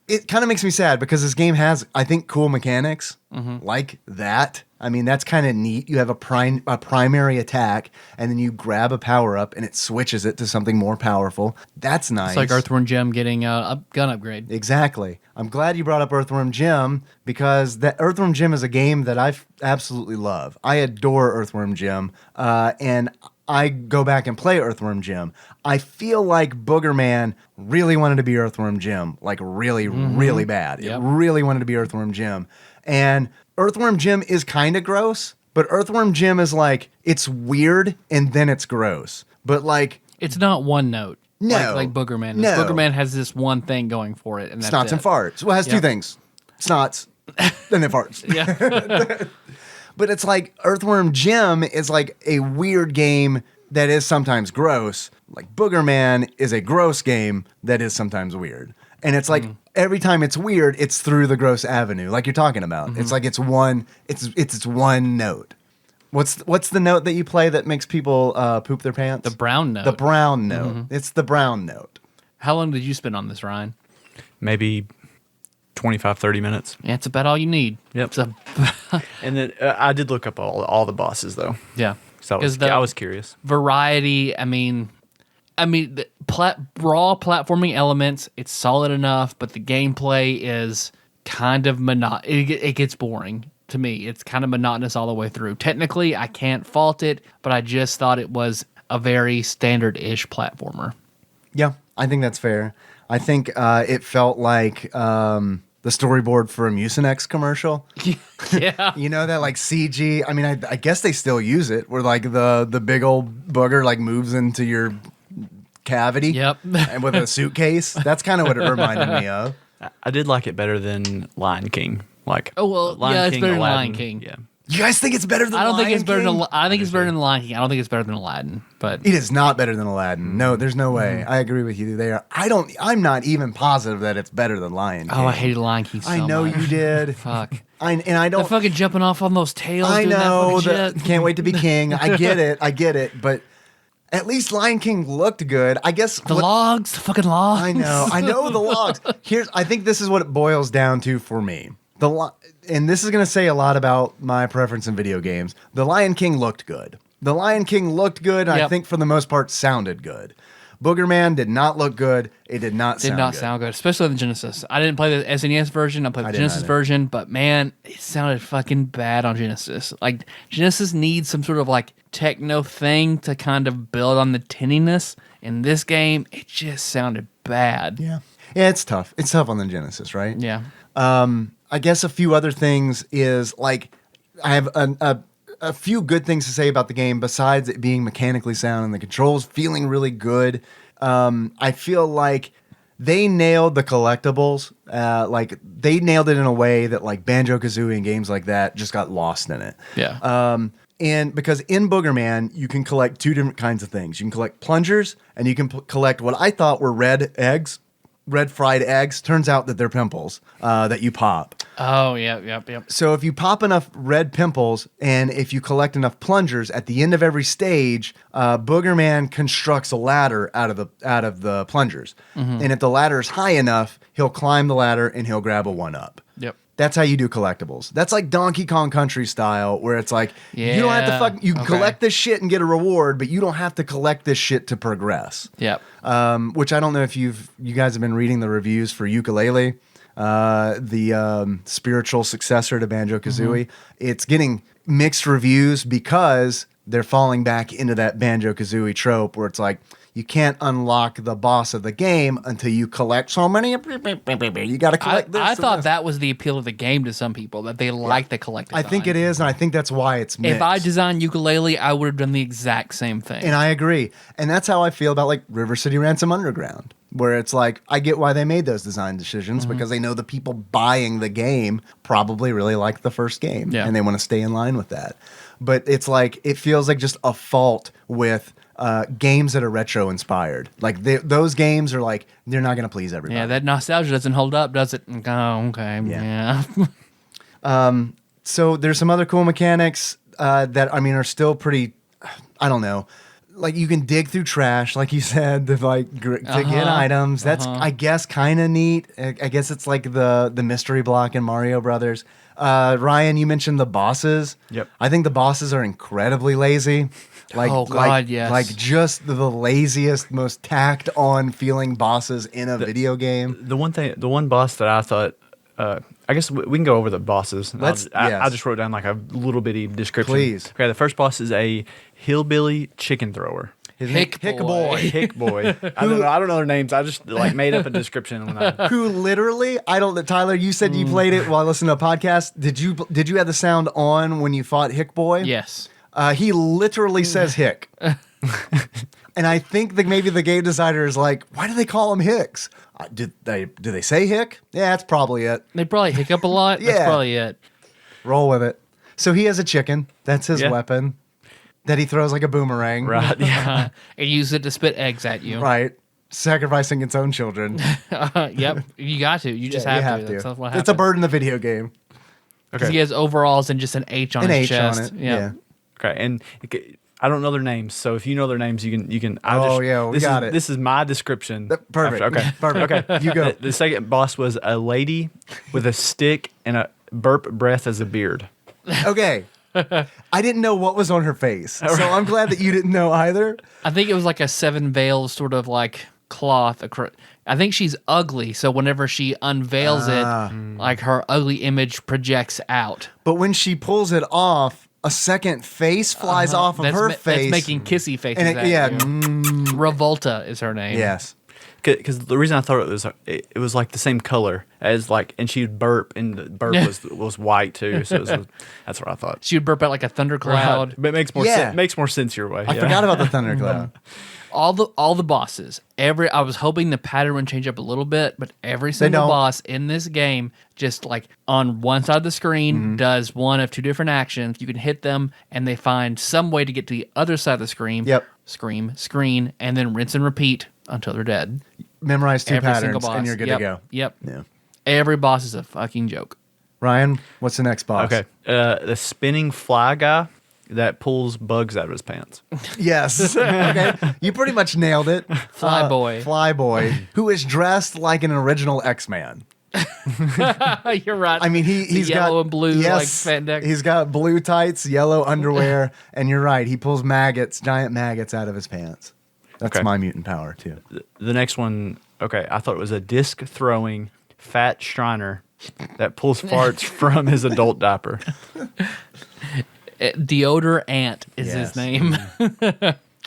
it kind of makes me sad because this game has, I think, cool mechanics like that. I mean, that's kind of neat. You have a primary attack, and then you grab a power up, and it switches it to something more powerful. That's nice. It's like Earthworm Jim getting a gun upgrade. Exactly. I'm glad you brought up Earthworm Jim because that Earthworm Jim is a game that I absolutely love. I adore Earthworm Jim, and I go back and play Earthworm Jim. I feel like Boogerman really wanted to be Earthworm Jim, like really, really bad. Yep. It really wanted to be Earthworm Jim. And Earthworm Jim is kind of gross, but Earthworm Jim is like, it's weird and then it's gross. But like, It's not one note. No. Like Boogerman. No. Boogerman has this one thing going for it, and that's snots it. and farts. Well, it has two Yep. things. Snots, and then farts. Yeah. But it's like Earthworm Jim is like a weird game that is sometimes gross. Like Boogerman is a gross game that is sometimes weird. And it's like every time it's weird, it's through the gross avenue, like you're talking about. It's like it's one note. What's the note that you play that makes people poop their pants? The brown note. The brown note. It's the brown note. How long did you spend on this, Ryan? Maybe 25, 30 minutes. Yeah, it's about all you need. Yep. So, And then I did look up all the bosses though. yeah. So I was curious. Variety, I mean, the raw platforming elements, it's solid enough, but the gameplay is kind of it gets boring to me. It's kind of monotonous all the way through. Technically, I can't fault it, but I just thought it was a very standard-ish platformer. Yeah, I think that's fair. I think it felt like the storyboard for a Mucinex commercial. Yeah. You know, that like CG. I mean, I guess they still use it where like the big old booger like moves into your cavity. Yep. And with a suitcase. That's kind of what it reminded me of. I did like it better than Lion King. Like, Oh, well, yeah, it's better than Lion Aladdin. King. Yeah. You guys think it's better than I don't think it's better King? than. I think it's better than Lion King. I don't think it's better than Aladdin. But It is not better than Aladdin. No, there's no way. I agree with you there. I'm not even positive that it's better than Lion King. oh, I hated Lion King so I know much. you did. Fuck. I The don't. fucking jumping off on those tails. I doing know. that fucking shit. Can't wait to be king. I get it. But at least Lion King looked good. I guess The logs, the fucking logs. I know the logs. I think this is what it boils down to for me. And this is going to say a lot about my preference in video games. The Lion King looked good. The Lion King looked good. And I Yep. think for the most part sounded good. Boogerman did not look good. It did not sound good, especially on the Genesis. I didn't play the SNES version. I played the didn't Genesis either. version, but man, it sounded fucking bad on Genesis. Like Genesis needs some sort of like techno thing to kind of build on the tinniness. In this game, it just sounded bad. Yeah, it's tough. It's tough on the Genesis, right? Yeah. I guess a few other things is like I have a few good things to say about the game besides it being mechanically sound and the controls feeling really good. I feel like they nailed the collectibles. Like they nailed it in a way that like Banjo-Kazooie and games like that just got lost in it. Yeah. And because in Boogerman, you can collect two different kinds of things. You can collect plungers and you can collect what I thought were red fried eggs. Turns out that they're pimples that you pop. Oh, yep. So if you pop enough red pimples and if you collect enough plungers, at the end of every stage, Boogerman constructs a ladder out of the plungers. Mm-hmm. And if the ladder is high enough, he'll climb the ladder and he'll grab a 1-up. Yep. That's how you do collectibles. That's like Donkey Kong Country style, where it's like you don't have to Yeah, okay. collect this shit and get a reward, but you don't have to collect this shit to progress. Yep. Which I don't know if you guys have been reading the reviews for Ukulele, the spiritual successor to Banjo-Kazooie. It's getting mixed reviews because they're falling back into that Banjo-Kazooie trope where it's like, you can't unlock the boss of the game until you collect so many. You got to collect this. I and thought this. that was the appeal of the game to some people, that they like the collectible. I think it is, and I think that's why it's mixed. If I designed Ukulele, I would have done the exact same thing. And I agree. And that's how I feel about like River City Ransom Underground, where it's like, I get why they made those design decisions because they know the people buying the game probably really like the first game Yeah. and they want to stay in line with that. But it's like, it feels like just a fault with games that are retro inspired. Like those games are like, they're not going to please everybody. yeah, that nostalgia doesn't hold up, does it? Oh, okay. Yeah. So there's some other cool mechanics that I mean are still pretty. I don't know. Like you can dig through trash, like you said, to get items. That's I guess kind of neat. I guess it's like the mystery block in Mario Brothers. Ryan, you mentioned the bosses. Yep. I think the bosses are incredibly lazy. Like, Oh, God, yes. Like just the laziest, most tacked on feeling bosses in a video game. The one boss that I thought, I guess we can go over the bosses. Yes. I just wrote down like a little bitty description. Please. Okay, the first boss is a hillbilly chicken thrower. His Hick name- boy. Hick boy. I don't know their names. I just like made up a description when I. Who literally, I don't. Tyler, you said you played it while listening to a podcast. Did you have the sound on when you fought Hick Boy? Yes. He literally says Hick. And I think that maybe the game designer is like, why do they call him Hicks? Do they say Hick? Yeah, that's probably it. They probably hiccup a lot. That's Yeah. probably it. Roll with it. So he has a chicken. That's his Yeah. weapon that he throws like a boomerang. Right. Yeah. And use it to spit eggs at you. Right. Sacrificing its own children. Yep. You got to. You just Yeah, have you to. That's what It's a happens. bird in the video game. Because he has overalls and just an H on An his H chest. on it. Yeah. Okay, and I don't know their names, so if you know their names, you can. We got it. This is my description. Perfect. Okay, Perfect. Okay, You go. The second boss was a lady with a stick and a burp breath as a beard. Okay. I didn't know what was on her face, so I'm glad that you didn't know either. I think it was like a seven veils sort of like cloth. I think she's ugly, so whenever she unveils it, like her ugly image projects out. But when she pulls it off, a second face flies off of her face. That's making kissy faces And at yeah. you. Revolta is her name. Yes. Because the reason I thought it was like the same color as like, and she'd burp, and the burp was white too. So that's what I thought. She would burp out like a thundercloud. But it makes more sense. Makes more sense your way. I forgot about the thundercloud. All the bosses. I was hoping the pattern would change up a little bit, but every single boss in this game, just like on one side of the screen, does one of two different actions. You can hit them, and they find some way to get to the other side of the screen. Yep. Screen, and then rinse and repeat until they're dead. Memorize two Every single patterns, boss. and you're good to go. Yep. Yeah. Every boss is a fucking joke. Ryan, what's the next boss? Okay. The spinning fly guy that pulls bugs out of his pants. Yes. Okay. You pretty much nailed it. Flyboy. Flyboy, who is dressed like an original X-Man. You're right. I mean, he's got yellow and blue like spandex. He's got blue tights, yellow underwear, and you're right. He pulls giant maggots out of his pants. That's Okay. my mutant power too. The next one, okay, I thought it was a disc throwing fat Shriner that pulls farts from his adult diaper. Deodor Ant is Yes. his name.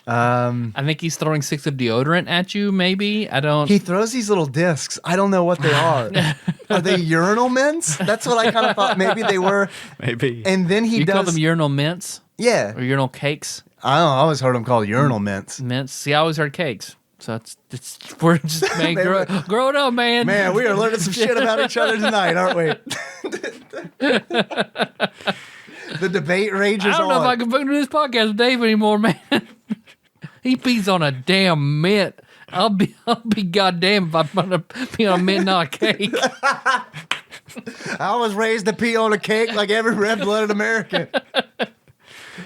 I think he's throwing sticks of deodorant at you, maybe. I don't. He throws these little discs. I don't know what they are. Are they urinal mints? That's what I kind of thought maybe they were. Maybe. And then he you does. call them urinal mints Yeah. or urinal cakes? I don't know. I always heard them called urinal mints. Mints. See, I always heard cakes. So it's we're just man, growing up, man. Man, we are learning some shit about each other tonight, aren't we? The debate rages on. I don't know if I can do this podcast with Dave anymore, man. He pees on a damn mint. I'll be goddamn if I'm gonna pee on a mint, not a cake. I was raised to pee on a cake like every red-blooded American.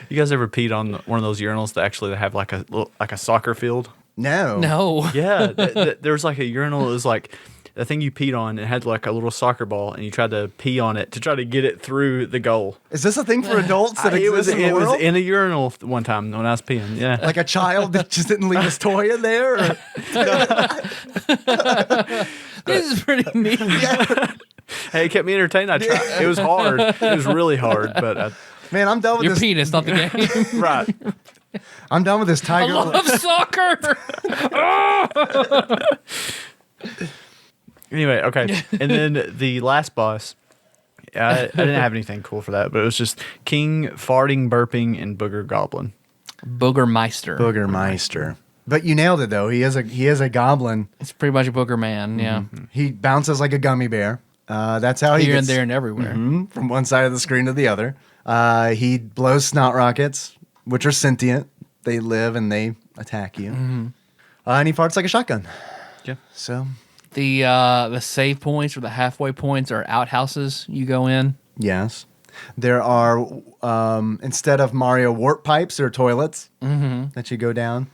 You guys ever peed on one of those urinals that actually have like a soccer field? No. No. Yeah, there was like a urinal. It was like the thing you peed on. It had like a little soccer ball, and you tried to pee on it to try to get it through the goal. Is this a thing for adults that It exists in the world? was in a urinal one time when I was peeing. Yeah, Like a child that just didn't leave his toy in there? Or? This is pretty neat. hey, it kept me entertained. I tried. It was hard. It was really hard, but Man, I'm done with Your this. penis, not the game. right. I'm done with this I tiger. love soccer. Anyway, okay, and then the last boss. I didn't have anything cool for that, but it was just King farting, burping, and Booger Goblin. Boogermeister. Boogermeister. But you nailed it though. He is a goblin. It's pretty much a booger man, yeah. He bounces like a gummy bear. That's how he Here gets and there and everywhere. from one side of the screen to the other. He blows snot rockets, which are sentient. They live and they attack you. And he farts like a shotgun. Yeah. So The save points or the halfway points are outhouses you go in. yes, there are instead of Mario warp pipes, there are toilets that you go down.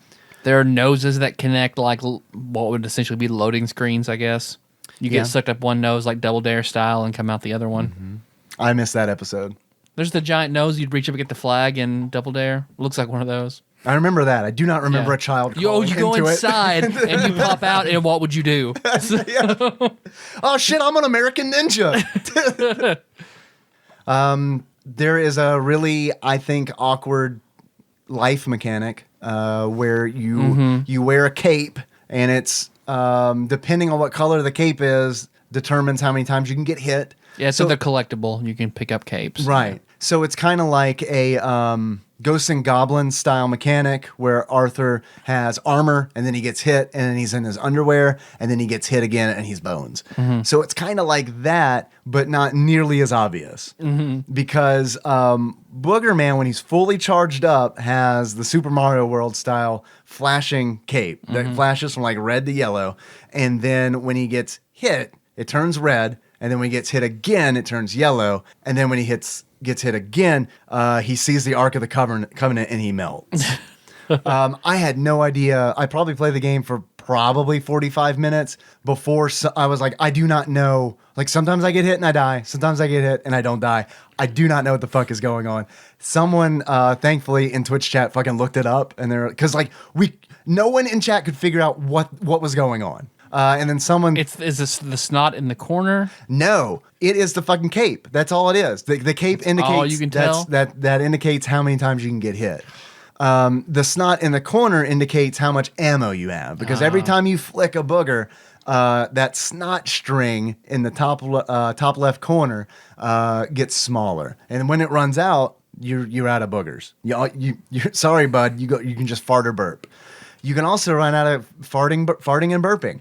There are noses that connect like what would essentially be loading screens, I guess. You Yeah. get sucked up one nose like Double Dare style and come out the other one. I missed that episode. There's the giant nose you'd reach up and get the flag in Double Dare. Looks like one of those. I remember that. I do not remember Yeah. a child. You crawling go into it. inside and you pop out, and what would you do? Oh shit! I'm an American ninja. There is a really, I think, awkward life mechanic where you wear a cape, and it's depending on what color the cape is determines how many times you can get hit. Yeah, so they're collectible. You can pick up capes. Right. So it's kind of like a Ghosts and Goblins style mechanic where Arthur has armor and then he gets hit and then he's in his underwear and then he gets hit again and he's bones. So it's kind of like that, but not nearly as obvious because Boogerman, when he's fully charged up, has the Super Mario World style flashing cape that flashes from like red to yellow. And then when he gets hit, it turns red, and then when he gets hit again, it turns yellow, and then when he gets hit again, he sees the Ark of the Covenant and he melts. I had no idea. I probably played the game for probably 45 minutes before I was like, I do not know. Like, sometimes I get hit and I die. Sometimes I get hit and I don't die. I do not know what the fuck is going on. Someone, thankfully, in Twitch chat fucking looked it up, and they're because like no one in chat could figure out what was going on. And then someone, Is this the snot in the corner? no, it is the fucking cape. That's all it is. The cape indicates all you can tell? that indicates how many times you can get hit. The snot in the corner indicates how much ammo you have, because every time you flick a booger, that snot string in the top left corner gets smaller, and when it runs out, you're out of boogers. You're sorry, bud. You can just fart or burp. You can also run out of farting and burping.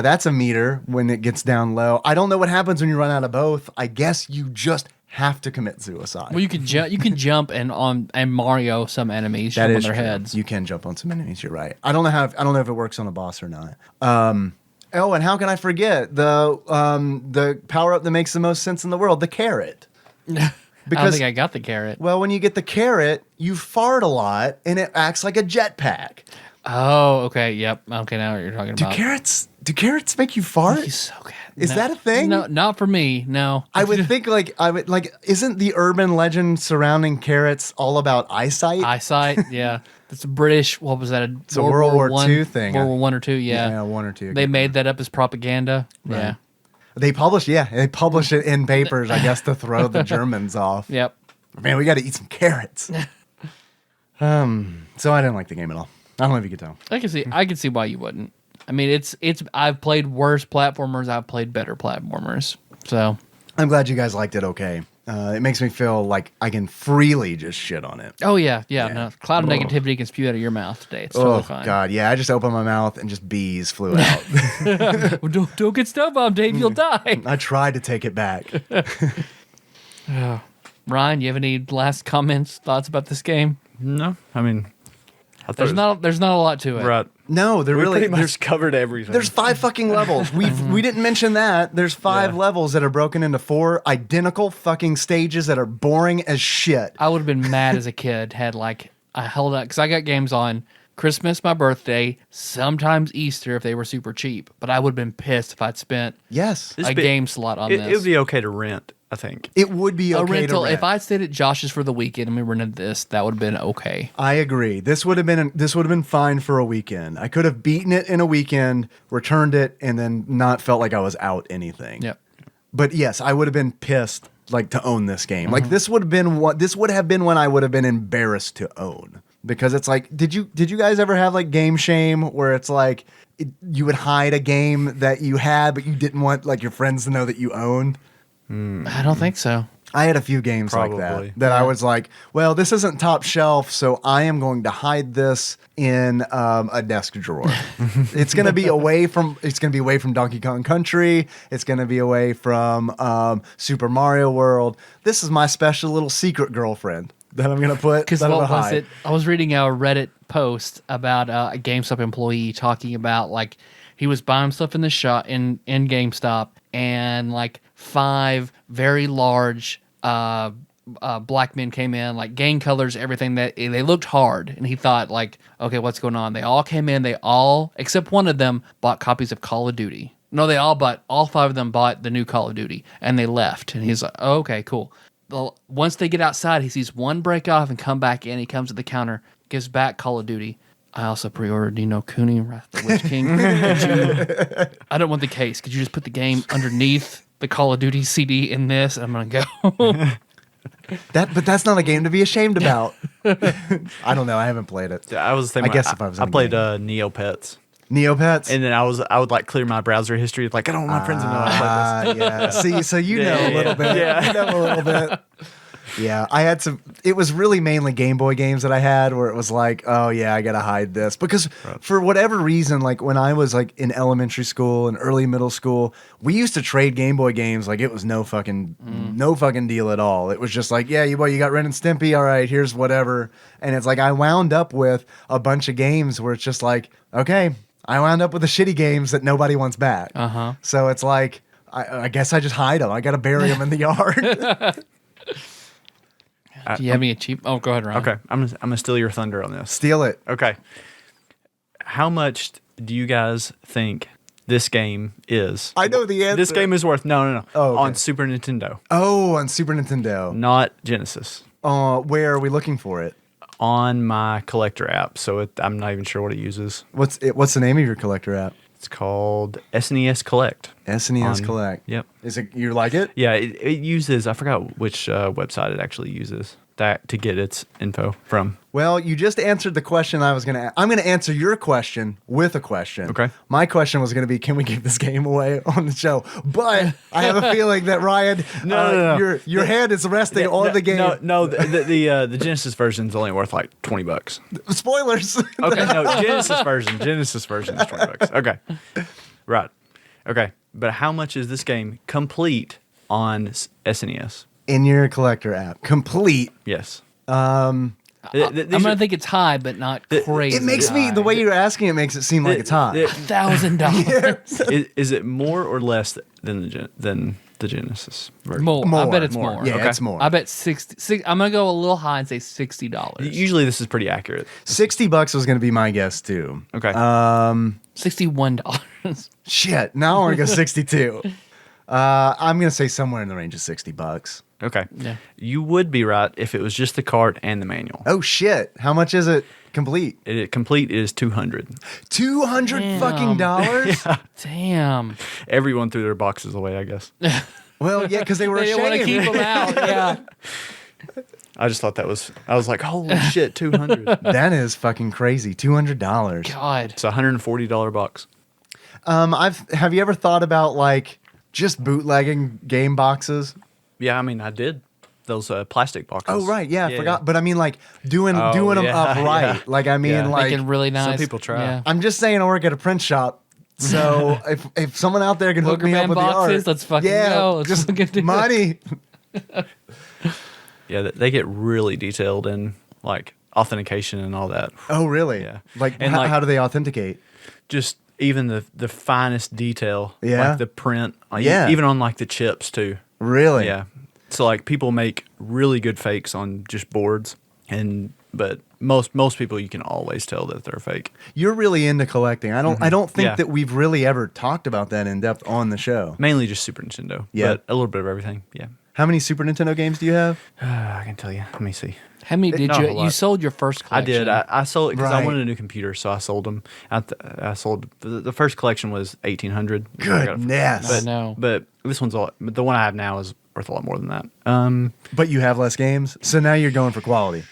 That's a meter when it gets down low. I don't know what happens when you run out of both. I guess you just have to commit suicide. Well, you can jump and Mario some enemies That jump on is their true. heads. You can jump on some enemies. You're right. I don't know if it works on a boss or not. Oh, and how can I forget the power up that makes the most sense in the world, the carrot. I don't think I got the carrot. Well, when you get the carrot, you fart a lot, and it acts like a jetpack. Oh, okay. Yep. Okay, now what you're talking about. Do carrots make you fart? He's so good. Is that a thing? No, not for me. No. I would think isn't the urban legend surrounding carrots all about eyesight? Eyesight. Yeah. It's a British. What was that? It's a World War II thing. World War I or II. Yeah. Yeah, 1 or 2. They made that up as propaganda. Right. Yeah. They publish it in papers, I guess, to throw the Germans off. Yep. Man, we got to eat some carrots. So I didn't like the game at all. I don't know if you could tell. I can see why you wouldn't. I mean, it's. I've played worse platformers. I've played better platformers. So I'm glad you guys liked it. Okay, it makes me feel like I can freely just shit on it. oh yeah. No, cloud of negativity can spew out of your mouth today. It's totally fine. God, yeah, I just opened my mouth and just bees flew out. Well, don't get snow bombed, Dave. You'll die. I tried to take it back. Ryan, you have any last comments, thoughts about this game? No, I mean, I thought There's not a lot to it. right. No, We really pretty much covered everything. there's 5 fucking levels. We didn't mention that. There's 5 levels that are broken into 4 identical fucking stages that are boring as shit. I would have been mad as a kid had I held out because I got games on Christmas, my birthday, sometimes Easter if they were super cheap. But I would have been pissed if I'd spent Yes, a game slot on this. It would be okay to rent, I think. it would be okay a rental. to rent. If I stayed at Josh's for the weekend and we rented this, that would have been okay. I agree. This would have been fine for a weekend. I could have beaten it in a weekend, returned it, and then not felt like I was out anything. Yep. But yes, I would have been pissed to own this game. Like this would have been when I would have been embarrassed to own. Because it's like, did you guys ever have like game shame where it's like you would hide a game that you had but you didn't want like your friends to know that you owned? I don't think so. I had a few games Probably. like that I was like, well, this isn't top shelf, so I am going to hide this in a desk drawer. It's going to be away from Donkey Kong Country. It's going to be away from Super Mario World. This is my special little secret girlfriend that I'm going to put. Because that I'm what gonna was hide. it? I was reading a Reddit post about a GameStop employee talking about like he was buying stuff in the shop in GameStop and like 5 very large black men came in, like gang colors, everything that they looked hard, and he thought like, okay, what's going on? They all came in. They all, except one of them, bought copies of Call of Duty. No, all 5 of them bought the new Call of Duty, and they left. And he's like, oh, okay, cool. Well, once they get outside, he sees one break off and come back in. He comes to the counter, gives back Call of Duty. I also pre-ordered Nino Cooney, Wrath of the Witch King. I don't want the case. Could you just put the game underneath the Call of Duty CD in this? And I'm going to go. But that's not a game to be ashamed about. I don't know. I haven't played it. I was thinking. I guess if I was in I a played game. Neopets, Neopets? and then I would like clear my browser history. Like I don't want my friends to know I played this. Yeah. See, so you know a little bit. Yeah. You know a little bit. Yeah, I had some. It was really mainly Game Boy games that I had, where it was like, oh yeah, I gotta hide this because for whatever reason, like when I was like in elementary school and early middle school, we used to trade Game Boy games like it was no fucking deal at all. It was just like, yeah, you got Ren and Stimpy, all right, here's whatever, and it's like I wound up with a bunch of games where it's just like, okay, I wound up with the shitty games that nobody wants back. Uh-huh. So it's like, I guess I just hide them. I got to bury them in the yard. Do you have any cheap? Oh, go ahead, Ryan. Okay, I'm gonna steal your thunder on this. Steal it. Okay, how much do you guys think this game is? I know the answer. This game is worth no. Oh, okay. On Super Nintendo, Oh, on Super Nintendo. not Genesis. Where are we looking for it? On my collector app, so I'm not even sure what it uses. What's the name of your collector app? It's called SNES Collect. SNES On- Collect. Yep. Is it you like it? Yeah, it uses. I forgot which website it actually uses that to get its info from. Well, you just answered the question I was going to. I'm going to answer your question with a question. Okay. My question was going to be, can we give this game away on the show? But I have a feeling that Ryan, No. your hand is resting on the game. No, the Genesis version is only worth like $20. Spoilers. Okay, no, Genesis version is $20. Okay, right. Okay, but how much is this game complete on SNES? In your collector app, complete. Yes. I'm gonna think it's high, but not crazy. It makes me the way you're asking it makes it seem like it's hot. $1,000 Is it more or less than the Genesis version? more. I More. bet it's More. more. Yeah, Okay. it's more. I bet 60. I'm gonna go a little high and say $60. Usually this is pretty accurate. $60 was going to be my guess too. Okay. $61. Shit. Now I want to go 62. I'm going to say somewhere in the range of $60. Okay. Yeah. You would be right if it was just the cart and the manual. Oh shit! How much is it complete? Complete is $200. $200 fucking dollars. Damn. Everyone threw their boxes away, I guess. Well, yeah, because they were They didn't want to ashamed. keep them out. Yeah. I just thought I was like, holy shit, 200. That is fucking crazy. $200. God. It's a $140 box. Have you ever thought about like just bootlegging game boxes? Yeah, I mean, I did those plastic boxes. Oh right, yeah, I forgot. But I mean, like doing them yeah, up right. yeah. Like I mean, Yeah. like Making really nice. Some people try. Yeah. I'm just saying, I work at a print shop. So if someone out there can hook me up Boogerman with boxes, the art, let's fucking yeah, go. Let's just fucking do it. money. Yeah, they get really detailed in like authentication and all that. Oh really? Yeah. Like, And, how, like- how do they authenticate? Just even the finest detail. Yeah? Like the print. Like, Yeah. Even on like the chips too. Really? Yeah. So like people make really good fakes on just boards, but most people you can always tell that they're fake. You're really into collecting. I don't think Yeah. that we've really ever talked about that in depth on the show. Mainly just Super Nintendo. Yeah. But a little bit of everything. Yeah. How many Super Nintendo games do you have? I can tell you. Let me see. How many did Not a you? whole You lot. sold your first I collection. did. I sold it because Right. I wanted a new computer, so I sold them. I sold the first collection was 1,800. Goodness. I know. But this one's the one I have now is worth a lot more than that. But you have less games, so now you're going for quality.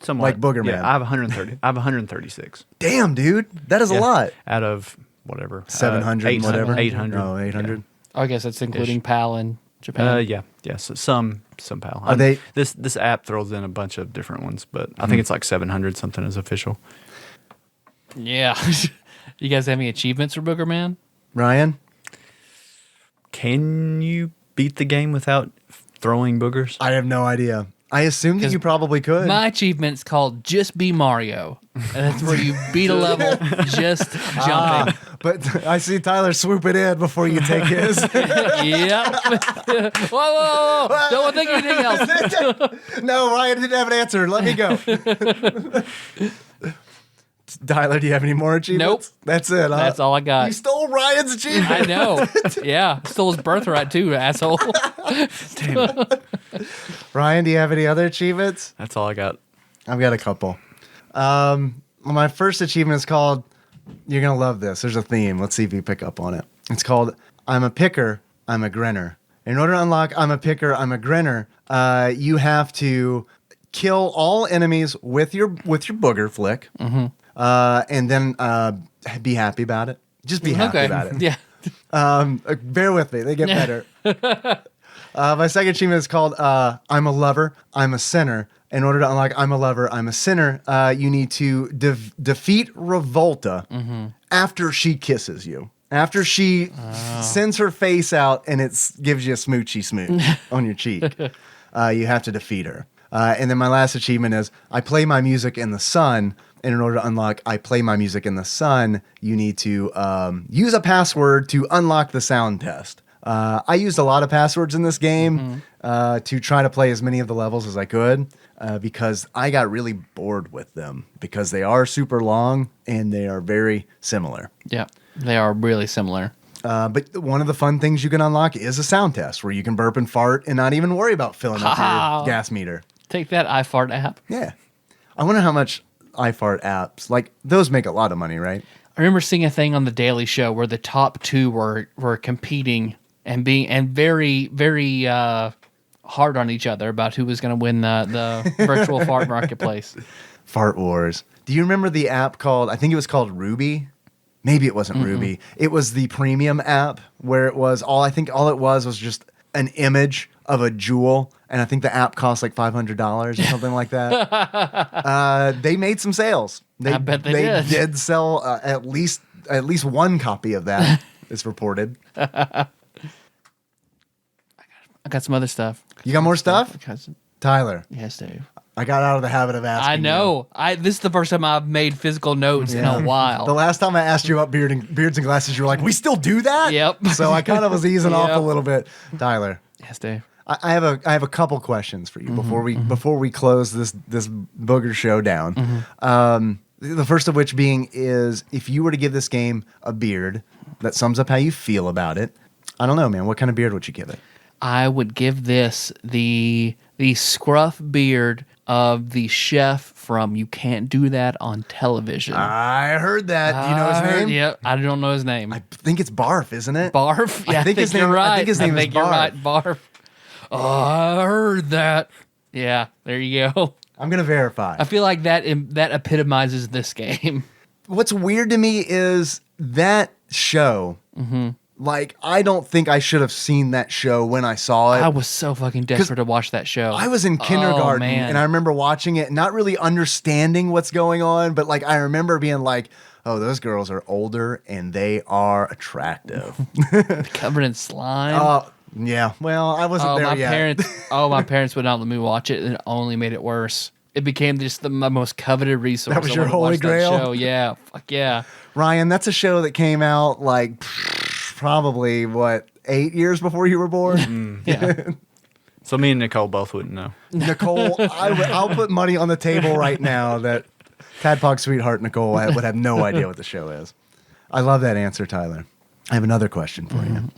Somewhat. Like Boogerman. Yeah, I have 130. I have 136. Damn, dude, that is a Yeah. lot. Out of whatever 700, whatever. 800. Oh, 800. I guess that's including PAL and Japan. Yeah. So some PAL. Are they- This app throws in a bunch of different ones, but I think it's like 700 something is official. Yeah. You guys have any achievements for Boogerman? Ryan, Can you beat the game without throwing boogers? I have no idea. I assume that you probably could. My achievement's called Just Be Mario. And that's where you beat a level just jumping. But I see Tyler swooping in before you take his. Yep. Whoa. Don't think anything else. No, Ryan didn't have an answer. Let me go. Tyler, do you have any more achievements? Nope. That's it. Huh? That's all I got. You stole Ryan's achievement. I know. Yeah. Stole his birthright too, asshole. Damn it. Ryan, do you have any other achievements? That's all I got. I've got a couple. My first achievement is called, you're going to love this. There's a theme. Let's see if you pick up on it. It's called I'm a Picker, I'm a Grinner. In order to unlock I'm a Picker, I'm a Grinner, you have to kill all enemies with your booger flick, and then be happy about it. Just be happy about it. Yeah. Bear with me. They get better. My second achievement is called I'm a Lover, I'm a Sinner. In order to unlock I'm a Lover, I'm a Sinner, you need to defeat Revolta after she kisses you. After she sends her face out and it gives you a smoochy smooch on your cheek, you have to defeat her. And then my last achievement is I play my music in the sun. And in order to unlock I play my music in the sun, you need to use a password to unlock the sound test. I used a lot of passwords in this game to try to play as many of the levels as I could because I got really bored with them because they are super long and they are very similar. Yeah, they are really similar. But one of the fun things you can unlock is a sound test where you can burp and fart and not even worry about filling up your gas meter. Take that iFart app. Yeah. I wonder how much iFart apps, like those make a lot of money, right? I remember seeing a thing on the Daily Show where the top two were competing and being very, very hard on each other about who was going to win the virtual fart marketplace. Fart Wars. Do you remember the app called, I think it was called Ruby? Maybe it wasn't Ruby. It was the premium app where it was all it was just an image of a jewel. And I think the app cost like $500 or something like that. They made some sales. I bet they did. They did sell at least one copy of that. It's reported. I got some other stuff. You got more stuff? Because, Tyler. yes, Dave. I got out of the habit of asking. I know. This is the first time I've made physical notes in a while. The last time I asked you about beards and glasses, you were like, "We still do that?" Yep. So I kind of was easing off a little bit. Tyler. Yes, Dave. I have a couple questions for you before we close this booger show down. The first of which being is if you were to give this game a beard that sums up how you feel about it. I don't know, man. What kind of beard would you give it? I would give this the scruff beard of the chef from You Can't Do That on Television. I heard that. Do you know his name? Yep. I don't know his name. I think it's Barf, isn't it? Barf? Yeah, I think his name. you're right. I think his name is Barf. You're right, Barf. Oh, I heard that. Yeah, there you go. I'm gonna verify. I feel like that epitomizes this game. What's weird to me is that show. Like, I don't think I should have seen that show when I saw it. I was so fucking desperate to watch that show. I was in kindergarten man. and I remember watching it, not really understanding what's going on, but like I remember being like, "Oh, those girls are older and they are attractive." Covered in slime. Yeah. Well, I wasn't there yet. My parents would not let me watch it, and it only made it worse. It became just my most coveted resource. That was your I wanted to holy watch that grail? show. Yeah, fuck yeah. Ryan, that's a show that came out like probably 8 years before you were born. Yeah. So me and Nicole both wouldn't know. Nicole, I'll put money on the table right now that Tadpog sweetheart Nicole would have no idea what the show is. I love that answer, Tyler. I have another question for you.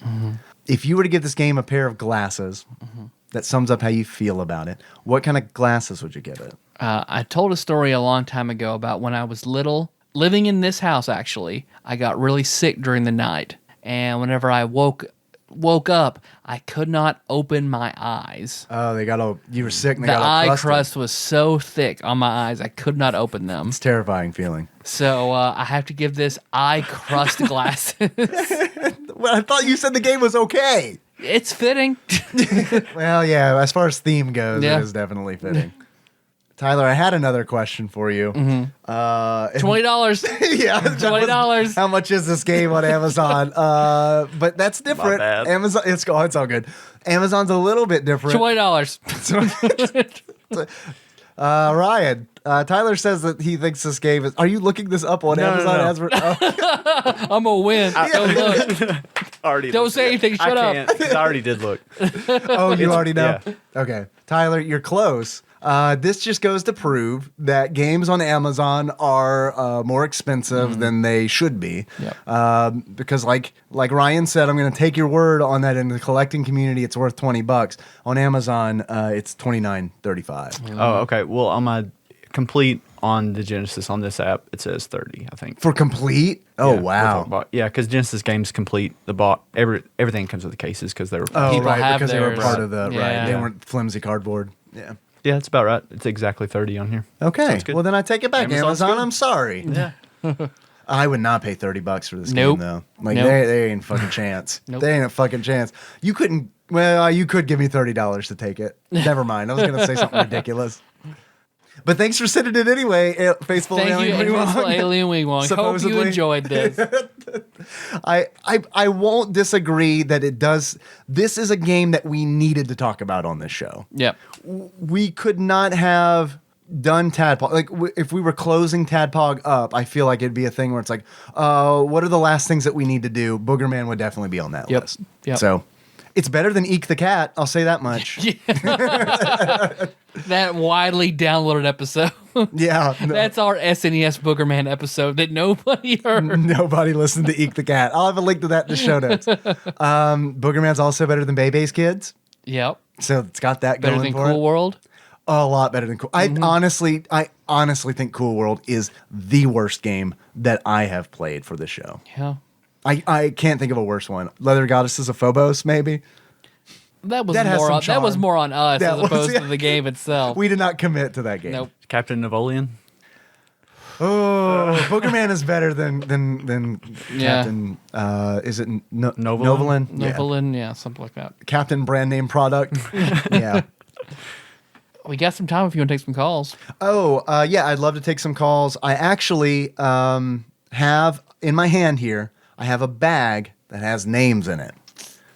If you were to give this game a pair of glasses that sums up how you feel about it, what kind of glasses would you give it? I told a story a long time ago about when I was little, living in this house actually. I got really sick during the night, and whenever I woke up, I could not open my eyes. Oh, you were sick and they The got all eye crusted. crust was so thick on my eyes, I could not open them. It's a terrifying feeling. So I have to give this eye crust glasses. Well, I thought you said the game was okay. It's fitting. Well, yeah, as far as theme goes, Yeah. it is definitely fitting. Tyler, I had another question for you. $20. Yeah, $20. How much is this game on Amazon? But that's different. bad. Amazon, it's all good. Amazon's a little bit different. $20. Ryan, Tyler says that he thinks this game is. Are you looking this up on Amazon? no. As I'm gonna win. Don't look. Already. Don't say anything. Shut up. I can't, 'cause I already did look. Oh, you already know? yeah. Okay. Tyler, you're close. This just goes to prove that games on Amazon are more expensive than they should be. Yep. Because like Ryan said, I'm going to take your word on that. In the collecting community, it's worth $20. On Amazon, it's $29.35. Oh, okay. Well, on my complete on the Genesis on this app, it says 30, I think. For complete? Oh, Yeah, wow. with a yeah, because Genesis games complete everything comes with the cases because they were. Oh, People right, have because they were theirs. part of the Yeah. right. They weren't flimsy cardboard. Yeah. Yeah, that's about right. It's exactly 30 on here. Okay. Sounds good. Well, then I take it back, Amazon's Amazon. good. I'm sorry. Yeah. I would not pay $30 for this Nope. game though. Like Nope. they ain't a fucking chance. Nope. They ain't a fucking chance. You couldn't. Well, you could give me $30 to take it. Never mind. I was gonna say something ridiculous. But thanks for sending it anyway, Faithful Thank you, Alien Wing Faithful Wong. Alien Wing Wong. Hope you Supposedly. enjoyed this. I won't disagree that it does. This is a game that we needed to talk about on this show. Yep. We could not have done Tadpog. Like, if we were closing Tadpog up, I feel like it'd be a thing where it's like, what are the last things that we need to do? Boogerman would definitely be on that Yep. list. Yep. So It's better than Eek the Cat. I'll say that much. That widely downloaded episode. Yeah. No. That's our SNES Boogerman episode that nobody heard. Nobody listened to Eek the Cat. I'll have a link to that in the show notes. Boogerman's also better than Bebe's Kids. Yep. So it's got that Better going than for Cool it. World. A lot better than Cool. I honestly think Cool World is the worst game that I have played for this show. Yeah. I can't think of a worse one. Leather Goddesses of Phobos, maybe. That was That has some that was charm. more on us That as was- opposed to the game itself. We did not commit to that game. Nope. Captain Napoleon. Oh, Boogerman is better than Yeah. Captain. Is it Novolin? Novolin? Yeah. Novolin, yeah, something like that. Captain brand name product. Yeah. We got some time if you want to take some calls. Oh, yeah, I'd love to take some calls. I actually have in my hand here, I have a bag that has names in it.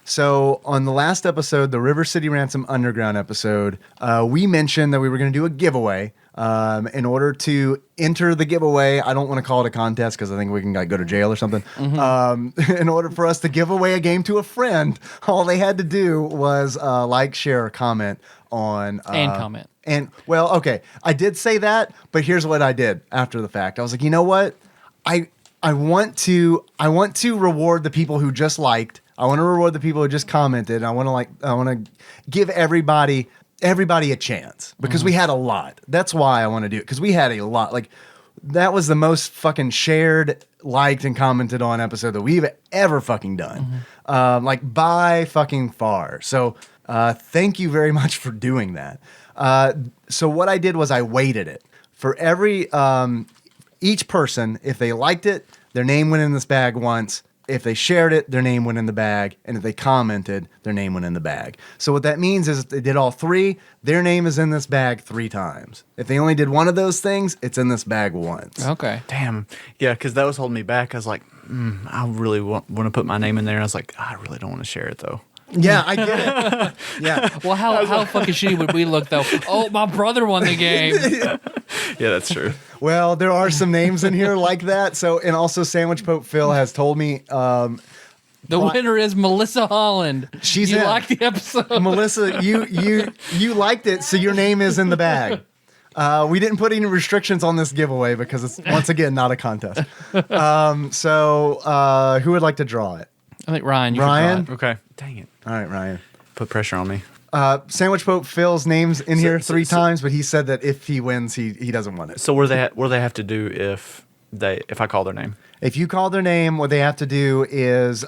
So on the last episode, the River City Ransom Underground episode, we mentioned that we were going to do a giveaway. In order to enter the giveaway, I don't want to call it a contest because I think we can go to jail or something. In order for us to give away a game to a friend, all they had to do was like, share, or comment on And comment. And well, okay, I did say that, but here's what I did after the fact. I was like, you know what? I want to reward the people who just liked. I want to reward the people who just commented. I want to give everybody a chance because we had a lot. That's why I want to do it, because we had a lot. Like, that was the most fucking shared, liked, and commented on episode that we've ever fucking done. Like, by fucking far. So thank you very much for doing that. So what I did was I weighted it. For every each person, if they liked it, their name went in this bag once. If they shared it, their name went in the bag. And if they commented, their name went in the bag. So what that means is if they did all three, their name is in this bag 3 times. If they only did one of those things, it's in this bag once. Okay. Damn. Yeah, because that was holding me back. I was like, I really want to put my name in there. I was like, I really don't want to share it, though. Yeah, I get it. Yeah. Well, how fucking shitty would we look, though? Oh, my brother won the game. Yeah, that's true. Well, there are some names in here like that. So, and also Sandwich Pope Phil has told me The winner is Melissa Holland. She's you in. liked the episode. Melissa, you liked it, so your name is in the bag. We didn't put any restrictions on this giveaway because it's, once again, not a contest. So who would like to draw it? I think Ryan. You Ryan? should draw it. Okay. Dang it. All right, Ryan. Put pressure on me. Sandwich Pope Phil's name's in here So- 3 so- times, but he said that if he wins, he doesn't want it. So what do they have to do if I call their name? If you call their name, what they have to do is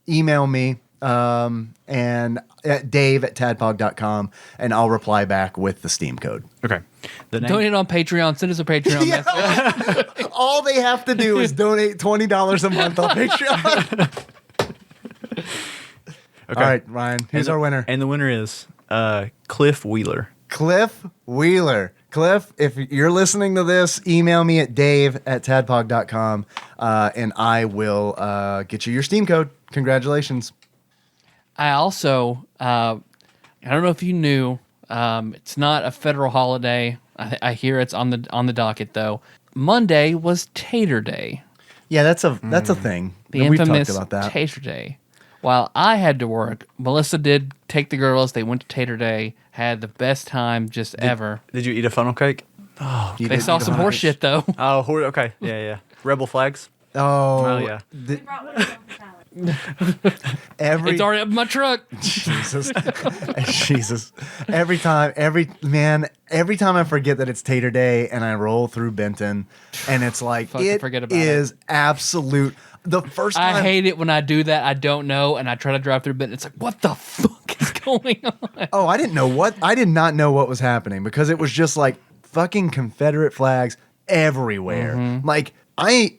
email me and at dave@tadpog.com, and I'll reply back with the Steam code. Okay. The name. Donate on Patreon. Send us a Patreon message. All they have to do is donate $20 a month on Patreon. Okay. All right, Ryan, who's our winner? And the winner is Cliff Wheeler. Cliff Wheeler. Cliff, if you're listening to this, email me at dave@tadpog.com, and I will get you your Steam code. Congratulations. I also, I don't know if you knew, it's not a federal holiday. I hear it's on the docket though. Monday was Tater Day, Yeah, that's a thing. the We've infamous talked about that. Tater Day. While I had to work, Melissa did take the girls. They went to Tater Day, had the best time just ever. Did you eat a funnel cake? You They did- saw you some did- horse shit though. Oh, okay. Yeah. Rebel flags. Oh, yeah. Every It's already up in my truck. Jesus, Jesus. Every time I forget that it's Tater Day and I roll through Benton, and it's like Fucking it forget about is absolute. The first time I hate it when I do that. I don't know, and I try to drive through Benton. It's like, what the fuck is going on? Oh, I did not know what was happening because it was just like fucking Confederate flags everywhere. Mm-hmm. Like I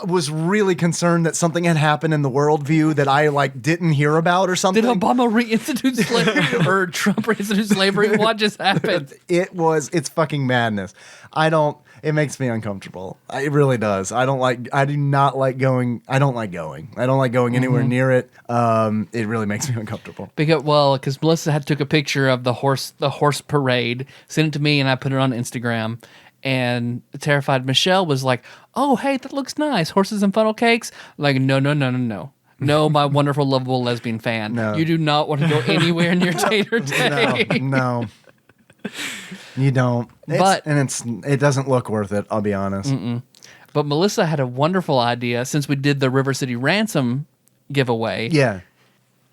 was really concerned that something had happened in the worldview that I like didn't hear about or something. Did Obama reinstitute slavery or Trump reinstitute slavery? What just happened? It's fucking madness. It makes me uncomfortable. It really does. I don't like going anywhere near it. It really makes me uncomfortable. Because Melissa took a picture of the horse parade, sent it to me, and I put it on Instagram. And the terrified Michelle was like, "Oh, hey, that looks nice. Horses and funnel cakes." Like, no. No, my wonderful, lovable lesbian fan. No. You do not want to go anywhere near Tater Day. No. You don't. But- it doesn't look worth it, I'll be honest. But Melissa had a wonderful idea since we did the River City Ransom giveaway. Yeah.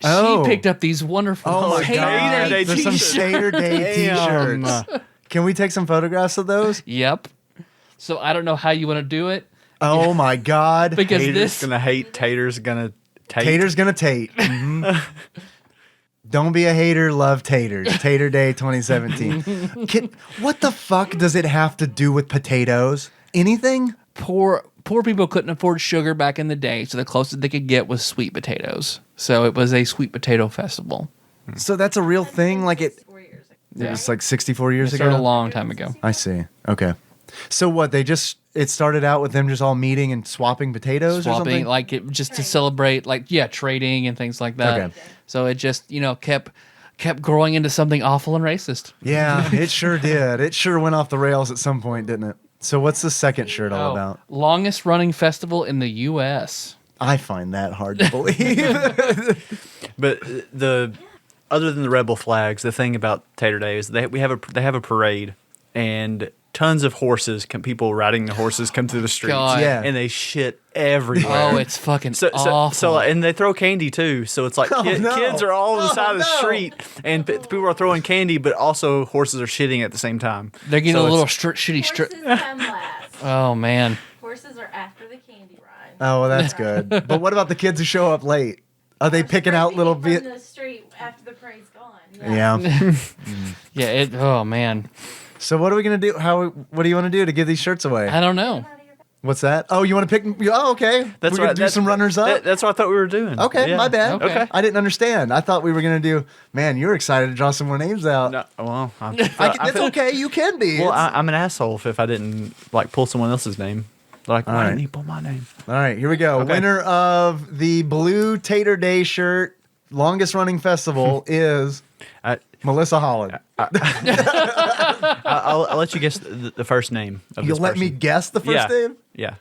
She picked up these wonderful Oh my Tater God. Day There's some t-shirts. Tater Day Damn. t-shirts. Can we take some photographs of those? Yep. So I don't know how you want to do it Oh my God. because Tater's this gonna hate. Tater's gonna Tate. Tater's gonna Tate. Mhm. Don't be a hater, love taters. Tater Day 2017. What the fuck does it have to do with potatoes? Anything? poor people couldn't afford sugar back in the day, so the closest they could get was sweet potatoes. So it was a sweet potato festival. So that's a real thing? Like it 4 years ago. It was like 64 years It started a ago? long time ago. I see. Okay. So what, it started out with them just all meeting and swapping potatoes or Swapping, something? like it just to celebrate, like trading and things like that. Okay. So it just kept growing into something awful and racist. Yeah, it sure did. It sure went off the rails at some point, didn't it? So what's the second shirt all about? Longest running festival in the U.S. I find that hard to believe. But other than the rebel flags, the thing about Tater Day is they have a parade, and tons of horses, people riding the horses come through the streets, God. Yeah. and they shit everywhere. Oh, it's fucking So, awful. and they throw candy too. So it's like Oh, no. kids are all on the Oh, side of the no. street, and people are throwing candy, but also horses are shitting at the same time. They're getting So a little it's- shitty strip. Horses come last. Oh man. Horses are after the candy ride. Oh, well, that's good. But what about the kids who show up late? Are they picking out little bit bit? from the street after the parade's gone. Yeah. Yeah. Oh man. So what are we gonna do? What do you want to do to give these shirts away? I don't know. What's that? Oh, you want to pick? Oh, okay. That's We're gonna right. do some runners up. That's what I thought we were doing. Okay, Yeah. my bad. Okay. I didn't understand. I thought we were gonna do. Man, you're excited to draw some more names out. No, well, It's okay. You can be. Well, It's- I'm an asshole if I didn't pull someone else's name. Like, why right. didn't he pull my name? All right, here we go. Okay. Winner of the blue Tater Day shirt, longest running festival is I, Melissa Holland. I'll let you guess the first name of You'll this let me person. guess the first name? Yeah.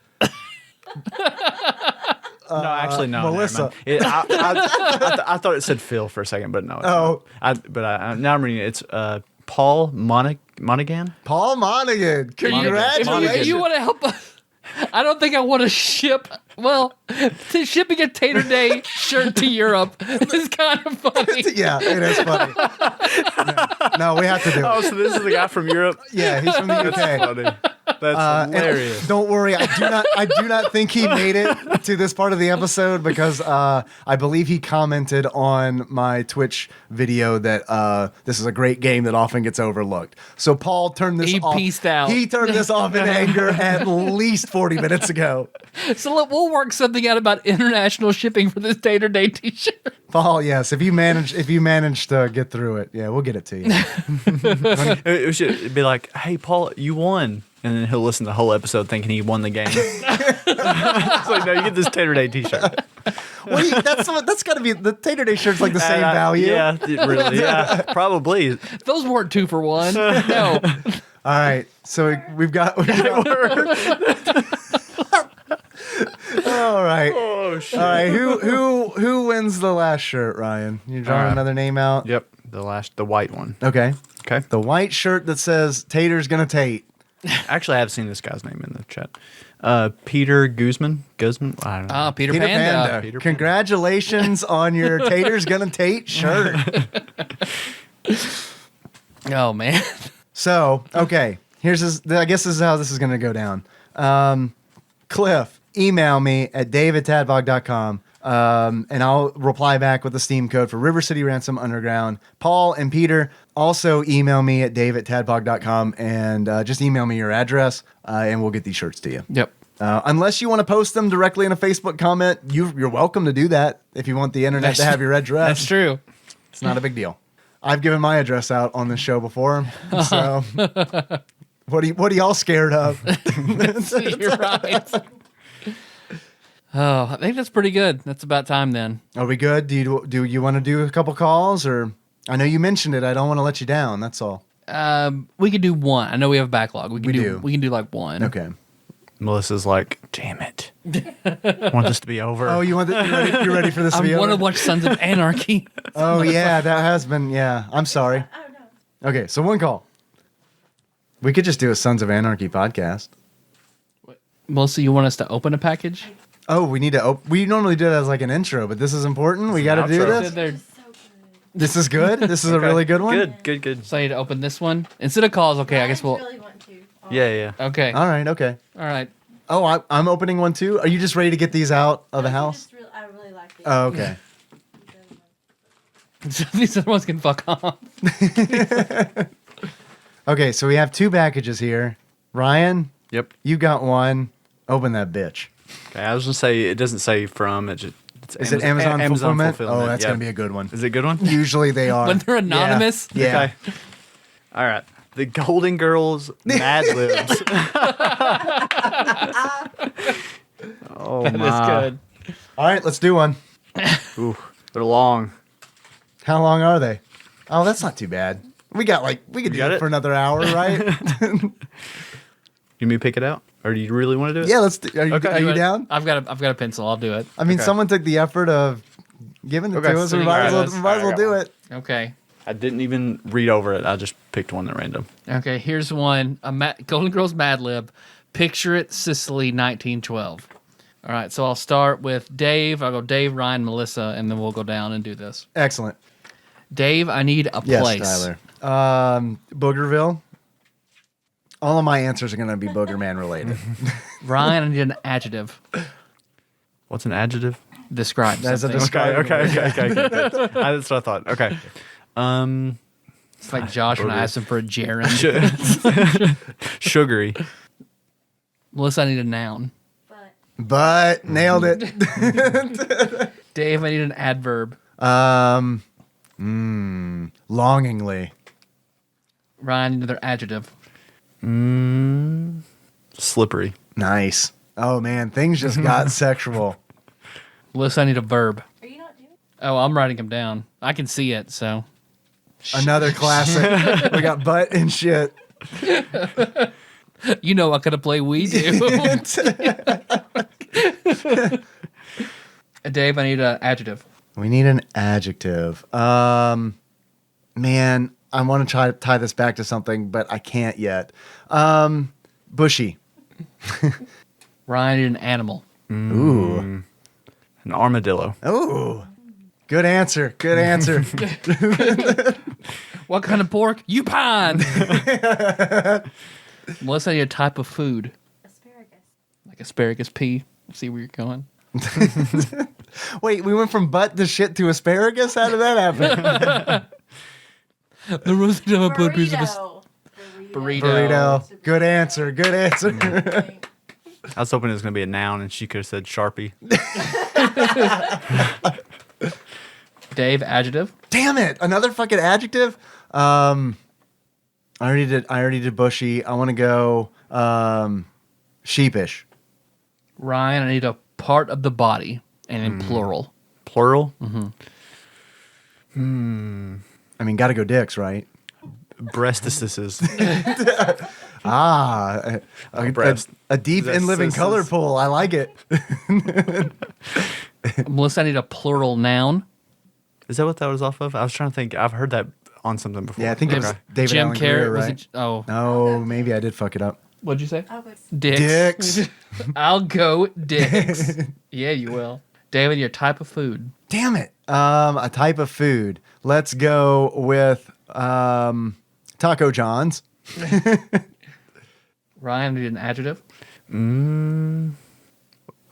No, actually, no. Melissa. Never mind. I thought it said Phil for a second, but no. It's Oh. not. Now I'm reading it. It's Paul Monaghan. Paul Monaghan. Congratulations. You want to help us? I don't think I want to ship. Well, shipping a Tater Day shirt to Europe is kind of funny. Yeah, it is funny. No, we have to do it. Oh, so this is the guy from Europe. Yeah, he's from the UK. Funny. That's And hilarious. don't worry, I do not think he made it to this part of the episode because I believe he commented on my Twitch video that this is a great game that often gets overlooked. So Paul turned this He off. peaced out. He turned this off in anger at least 40 minutes ago. So we'll work something out about international shipping for this Tater Day T-shirt. Paul, yes, if you manage to get through it, yeah, we'll get it to you. It should be like, hey, Paul, you won. And then he'll listen to the whole episode thinking he won the game. It's like, no, you get this Tater Day t-shirt. That's got to be the Tater Day shirt's like the same value. Yeah, it really. Yeah, probably. Those weren't 2 for 1. No. All right, so we've got all right. Oh, shit. All right, who wins the last shirt, Ryan? You drawing another name out? Yep, the white one. Okay. Okay. The white shirt that says Tater's gonna Tate. Actually, I have seen this guy's name in the chat. Peter Guzman? I don't know. Peter Peter Panda. Panda. Peter Panda. Congratulations on your Tater's gonna Tate shirt. Oh man. So, okay, I guess this is how this is gonna go down. Cliff, email me at dave@tadpog.com. And I'll reply back with the Steam code for River City Ransom Underground. Paul and Peter also email me at dave@tadpog.com and just email me your address and we'll get these shirts to you. Yep. Unless you want to post them directly in a Facebook comment, you're welcome to do that if you want the internet to have your address. That's true. It's not a big deal. I've given my address out on this show before, so what are y'all scared of? You're right. Oh, I think that's pretty good. That's about time then. Are we good? Do you want to do a couple calls, or I know you mentioned it. I don't want to let you down. That's all. We could do one. I know we have a backlog. We can We do. We can do like one. Okay. Melissa's like, damn it. Want this to be over? Oh, you ready for this to be I want to over? watch Sons of Anarchy. Oh yeah, that has been. Yeah, I'm sorry. Oh no. Okay, so one call. We could just do a Sons of Anarchy podcast. Melissa, you want us to open a package? Oh, we need to. We normally do it as like an intro, but this is important. We got to do outro. this. There- So good. This is good. This is a really good one. Good. So I need to open this one instead of calls. Okay, I guess we'll. really want to. Yeah. Okay. All right. Okay. All right. Oh, I'm opening one too. Are you just ready to get these out of the house? I really like it. Oh, okay. These other ones can fuck off. Okay, so we have two packages here. Ryan, Yep. you got one. Open that bitch. Okay, I was gonna say it doesn't say from. It's Is it Amazon fulfillment? Oh, fulfillment. that's Yep. gonna be a good one. Is it a good one? Usually they are. When they're anonymous? Yeah. Okay. All right. The Golden Girls Mad Libs. Oh That my. is good. All right, let's do one. Ooh, they're long. How long are they? Oh, that's not too bad. We could do got it it? for another hour, right? You want me to pick it out, or do you really want to do it? Yeah, let's. Are you, Okay. are you down? I've got a pencil. I'll do it. I mean, Okay. someone took the effort of giving it Okay, to us. so We you might as got well, this. we might as well I got do one. it. Okay. I didn't even read over it. I just picked one at random. Okay. Here's one. Golden Girls Mad Lib. Picture It, Sicily, 1912. All right. So I'll start with Dave. I'll go Dave, Ryan, Melissa, and then we'll go down and do this. Excellent. Dave, I need a Yes, place. Tyler. Boogerville. All of my answers are going to be Boogerman related. Ryan, I need an adjective. What's an adjective? Describe That's a something. describe- Okay. That's what I thought. Okay. It's like Josh when I asked him for a gerund. Sugary. Melissa, I need a noun. But nailed it. Dave, I need an adverb. Longingly. Ryan, I need another adjective. Slippery. Nice. Oh man, things just got sexual. Melissa, I need a verb. Are you not doing? Oh, I'm writing them down. I can see it, so. Another classic. We got butt and shit. You know what kind of play we do. Dave, I need an adjective. We need an adjective. Man, I want to try to tie this back to something, but I can't yet. Bushy. Ryan, I need an animal. Ooh. An armadillo. Ooh. Good answer. Good answer. What kind of pork? Yupon. Melissa, I need a type of food. Asparagus. Like asparagus pea. See where you're going. Wait, we went from butt to shit to asparagus? How did that happen? The roasted of a good piece of Burrito. Burrito. Good answer. Good answer. I was hoping it was going to be a noun, and she could have said Sharpie. Dave, adjective. Damn it. Another fucking adjective? I already did bushy. I want to go sheepish. Ryan, I need a part of the body and in plural. Plural? I mean, got to go dicks, right? Breastises. A deep That's and living so- color pool. I like it. Melissa, I need a plural noun. Is that what that was off of? I was trying to think. I've heard that on something before. Yeah, I think it was Okay. David Jim Allen Carrey. Greer, Was right? it? Oh, No, maybe I did fuck it up. what'd you say? I'll go. Dicks. Dicks. I'll go dicks. Yeah, you will. David, your type of food. Damn it. A type of food. Let's go with Taco John's. Ryan, I need an adjective. We'll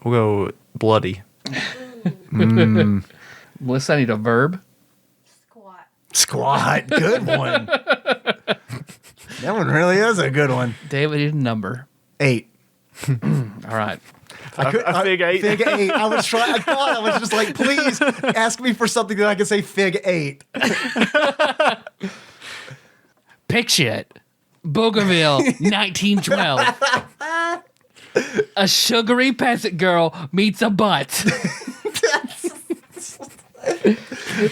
go bloody. Melissa, I need a verb. Squat. Squat. Good one. That one really is a good one. David, I need a number. 8. All right. A fig 8. Fig 8. I thought I was just like, please ask me for something that I can say fig 8. Picture it. Boogerville, 1912. A sugary peasant girl meets a butt.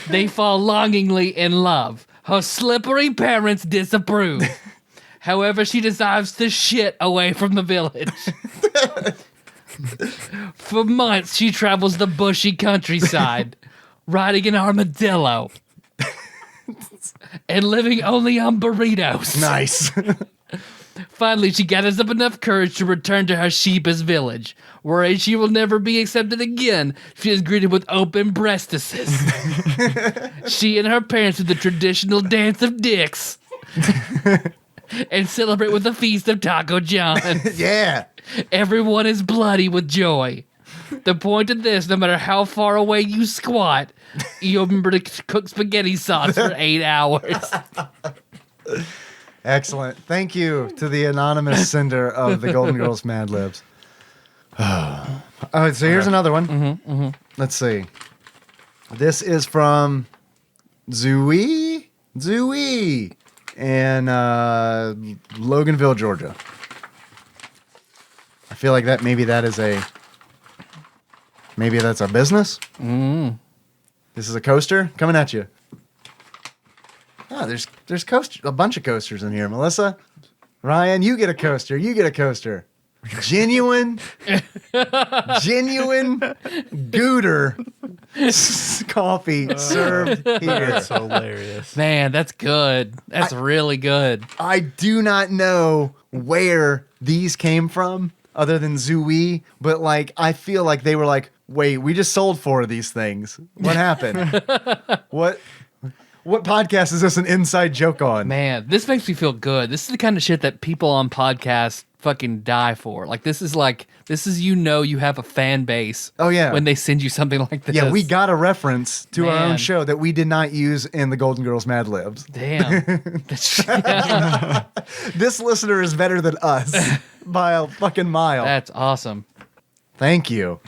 They fall longingly in love. Her slippery parents disapprove. However, she decides to shit away from the village. For months, she travels the bushy countryside, riding an armadillo, and living only on burritos. Nice. Finally, she gathers up enough courage to return to her sheepish village, where she will never be accepted again. She is greeted with open breastises. She and her parents do the traditional dance of dicks and celebrate with a feast of Taco John. Yeah. Everyone is bloody with joy. The point of this, no matter how far away you squat, you'll remember to cook spaghetti sauce for 8 hours. Excellent. Thank you to the anonymous sender of the Golden Girls Mad Libs. All right, so here's another one. Let's see. This is from Zooey in Loganville, Georgia. I feel like maybe that's a business. This is a coaster coming at you. Oh, there's a bunch of coasters in here. Melissa, Ryan, you get a coaster. You get a coaster. Genuine Gooter coffee served here. That's hilarious. Man, that's good. That's really good. I do not know where these came from other than Zooey, but like I feel like they were like, wait, we just sold 4 of these things. What happened? What podcast is this an inside joke on? Man, this makes me feel good. This is the kind of shit that people on podcasts fucking die for. This is you have a fan base. Oh, yeah. When they send you something like this. Yeah, we got a reference to our own Man. show that we did not use in the Golden Girls Mad Libs. Damn. This listener is better than us by a fucking mile. That's awesome. Thank you.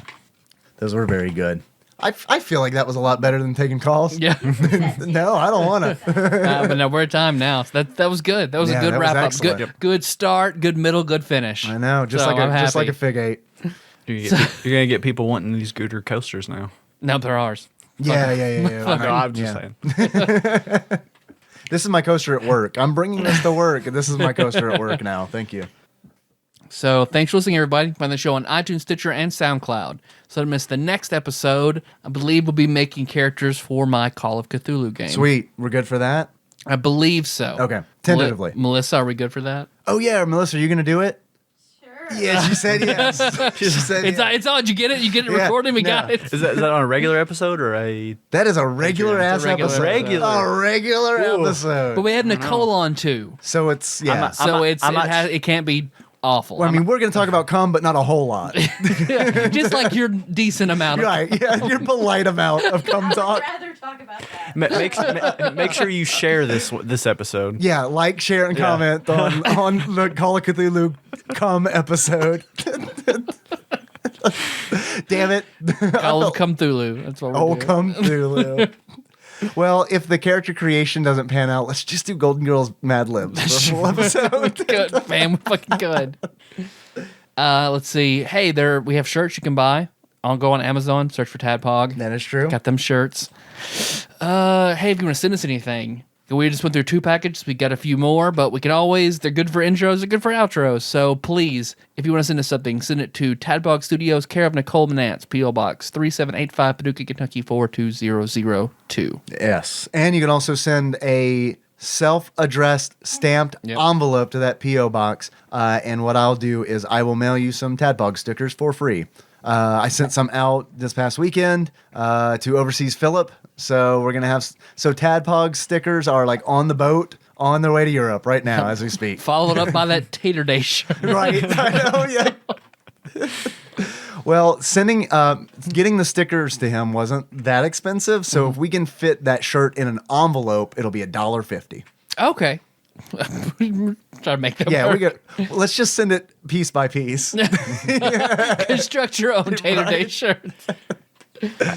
Those were very good. I feel like that was a lot better than taking calls. Yeah. No, I don't want to. But no, we're at time now. So that was good. That was Yeah, a good that was wrap up. excellent. Good start, good middle, good finish. I know, just So like I'm a happy. Fig 8. You're gonna get people wanting these Gooter coasters now. No, they're ours. Yeah. No, I'm just Yeah. saying. This is my coaster at work. I'm bringing this to work, and this is my coaster at work now. Thank you. So thanks for listening, everybody. Find the show on iTunes, Stitcher, and SoundCloud. So to miss the next episode, I believe we'll be making characters for my Call of Cthulhu game. Sweet. We're good for that? I believe so. Okay. Tentatively. Melissa, are we good for that? Oh, yeah. Melissa, are you going to do it? Sure. Yeah, she said yes. She said It's yes. it's on. Did you get it? You get it Yeah, recorded? We no. got it. Is that on a regular episode or a? That is a regular ass regular episode. episode. A regular Ooh. epised. But we had Nicole on too. So it's, yeah. So it can't be awful. Well, I mean, we're going to talk about cum, but not a whole lot. just like your decent amount of Right. Yeah, your polite amount of cum I'd talk. rather talk about that. Make sure you share this episode. Yeah, like, share, and Yeah. comment on the Call of Cthulhu cum episode. Damn it. Call of Cthulhu. That's what we're Oh, doing. cum Cthulhu. Well, if the character creation doesn't pan out, let's just do Golden Girls Mad Libs for a full episode. Good, man. We're fucking good. Let's see. Hey, we have shirts you can buy. I'll go on Amazon, search for TADPOG. That is true. Got them shirts. Hey, if you want to send us anything, we just went through 2 packages. We got a few more, but we can always, they're good for intros, they're good for outros. So please, if you want to send us something, send it to TADPOG Studios, care of Nicole and Nance, P.O. Box 3785, Paducah, Kentucky 42002. Yes. And you can also send a self-addressed stamped Yep. envelope to that P.O. box. And what I'll do is I will mail you some Tadpog stickers for free. I sent some out this past weekend to overseas Philip. So we're going to have... So Tadpog stickers are like on the boat on their way to Europe right now as we speak. Followed up by that Tater Day shirt. Right. I know, yeah. Well, getting the stickers to him wasn't that expensive. So if we can fit that shirt in an envelope, it'll be $1.50. Okay. Try to make that Yeah, work. let's just send it piece by piece. Construct your own Tater Day shirt.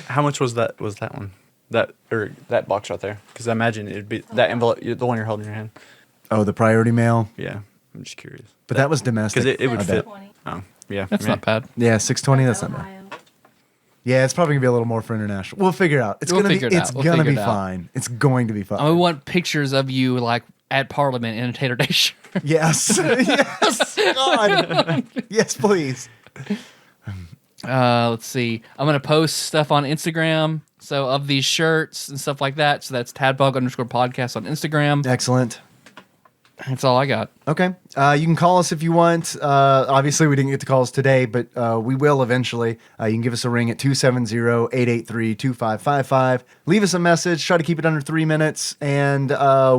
How much was that? Was that one? That box right there? Because I imagine it'd be that envelope, the one you're holding in your hand. Oh, the priority mail. Yeah, I'm just curious. But that was domestic. Because it would I fit. bet. 20. Oh, yeah. That's not bad. Yeah, 620. That's not bad. Ohio. Yeah, it's probably gonna be a little more for international. We'll figure it out. It's We'll gonna figure be. it It's out. We'll gonna figure be it out. fine. It's going to be fine. I want pictures of you like at Parliament in a Tater Day shirt. Yes. Yes. God. Yes, please. Let's see. I'm gonna post stuff on Instagram. So of these shirts and stuff like that. So that's _podcast on Instagram. Excellent. That's all I got. Okay. You can call us if you want. Obviously, we didn't get the calls today, but we will eventually. You can give us a ring at 270-883-2555. Leave us a message. Try to keep it under 3 minutes, and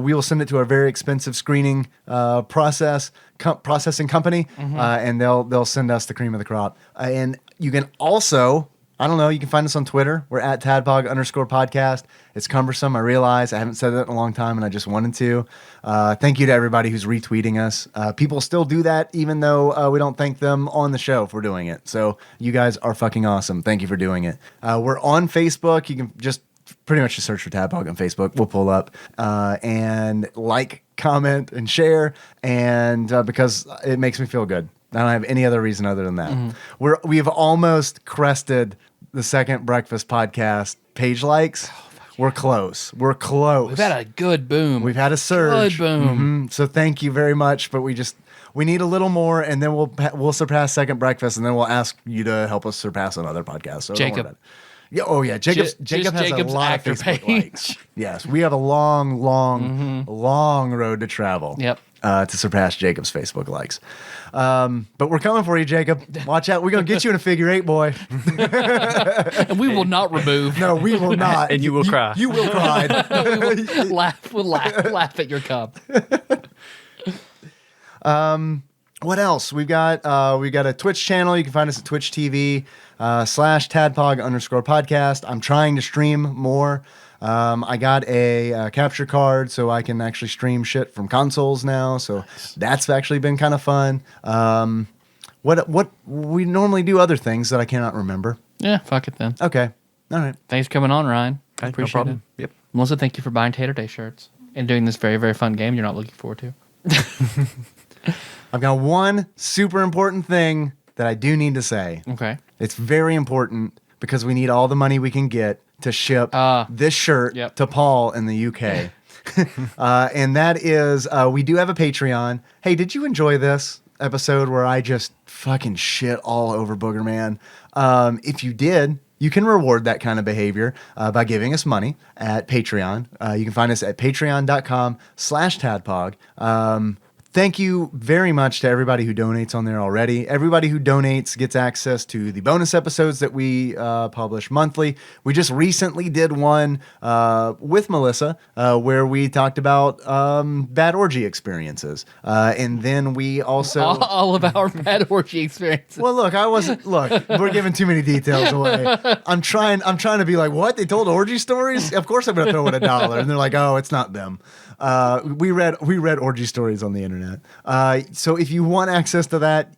we will send it to our very expensive screening processing company, and they'll send us the cream of the crop. And you can also... I don't know. You can find us on Twitter. We're at @TADPOG_podcast. It's cumbersome. I realize I haven't said that in a long time, and I just wanted to. Thank you to everybody who's retweeting us. People still do that, even though we don't thank them on the show for doing it. So you guys are fucking awesome. Thank you for doing it. We're on Facebook. You can just pretty much just search for TADPOG on Facebook. We'll pull up and like, comment, and share. And because it makes me feel good. I don't have any other reason other than that. We've almost crested the Second Breakfast podcast page likes. We're close. We're close. We've had a good boom. We've had a surge. Good boom. So thank you very much. But we need a little more, and then we'll surpass Second Breakfast, and then we'll ask you to help us surpass another podcast. So don't worry about it. Yeah, oh yeah, Jacob has Jacob's a lot of actor Facebook page. likes. Yes, we have a long road to travel. Yep. To surpass Jacob's Facebook likes. But we're coming for you, Jacob. Watch out. We're going to get you in a figure eight, boy. And we will not remove. No, we will not. And you will cry. You will cry. We'll laugh at your cup. What else? We got a Twitch channel. You can find us at Twitch TV /TADPOG_podcast. I'm trying to stream more. I got a capture card so I can actually stream shit from consoles now. So that's actually been kind of fun. What we normally do other things that I cannot remember. Yeah, fuck it then. Okay. All right. Thanks for coming on, Ryan. I No appreciate problem. it. Yep. Melissa, thank you for buying Tater Day shirts and doing this very, very fun game you're not looking forward to. I've got one super important thing that I do need to say. Okay. It's very important because we need all the money we can get to ship this shirt to Paul in the UK. And that is, we do have a Patreon. Hey, did you enjoy this episode where I just fucking shit all over Boogerman? If you did, you can reward that kind of behavior by giving us money at Patreon. You can find us at patreon.com/TADPOG. Thank you very much to everybody who donates on there already. Everybody who donates gets access to the bonus episodes that we publish monthly. We just recently did one with Melissa where we talked about bad orgy experiences. And then we also... All of our bad orgy experiences. Well, look, we're giving too many details away. I'm trying to be like, what? They told orgy stories? Of course I'm going to throw in $1. And they're like, oh, it's not them. We read orgy stories on the internet. So if you want access to that,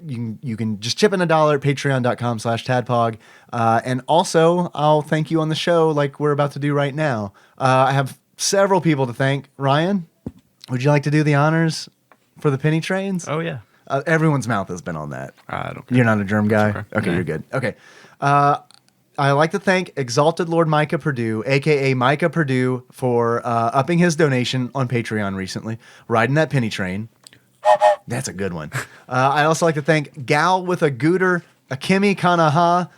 you can just chip in $1 at patreon.com/TADPOG. And also, I'll thank you on the show like we're about to do right now. I have several people to thank. Ryan, would you like to do the honors for the penny trains? Oh, yeah. Everyone's mouth has been on that. I don't care. You're not a germ guy? Okay. Okay, you're good. Okay. I'd like to thank Exalted Lord Micah Purdue, a.k.a. Micah Purdue, for upping his donation on Patreon recently, riding that penny train. That's a good one. I'd also like to thank Gal with a Gooter, Akemi Kanaha,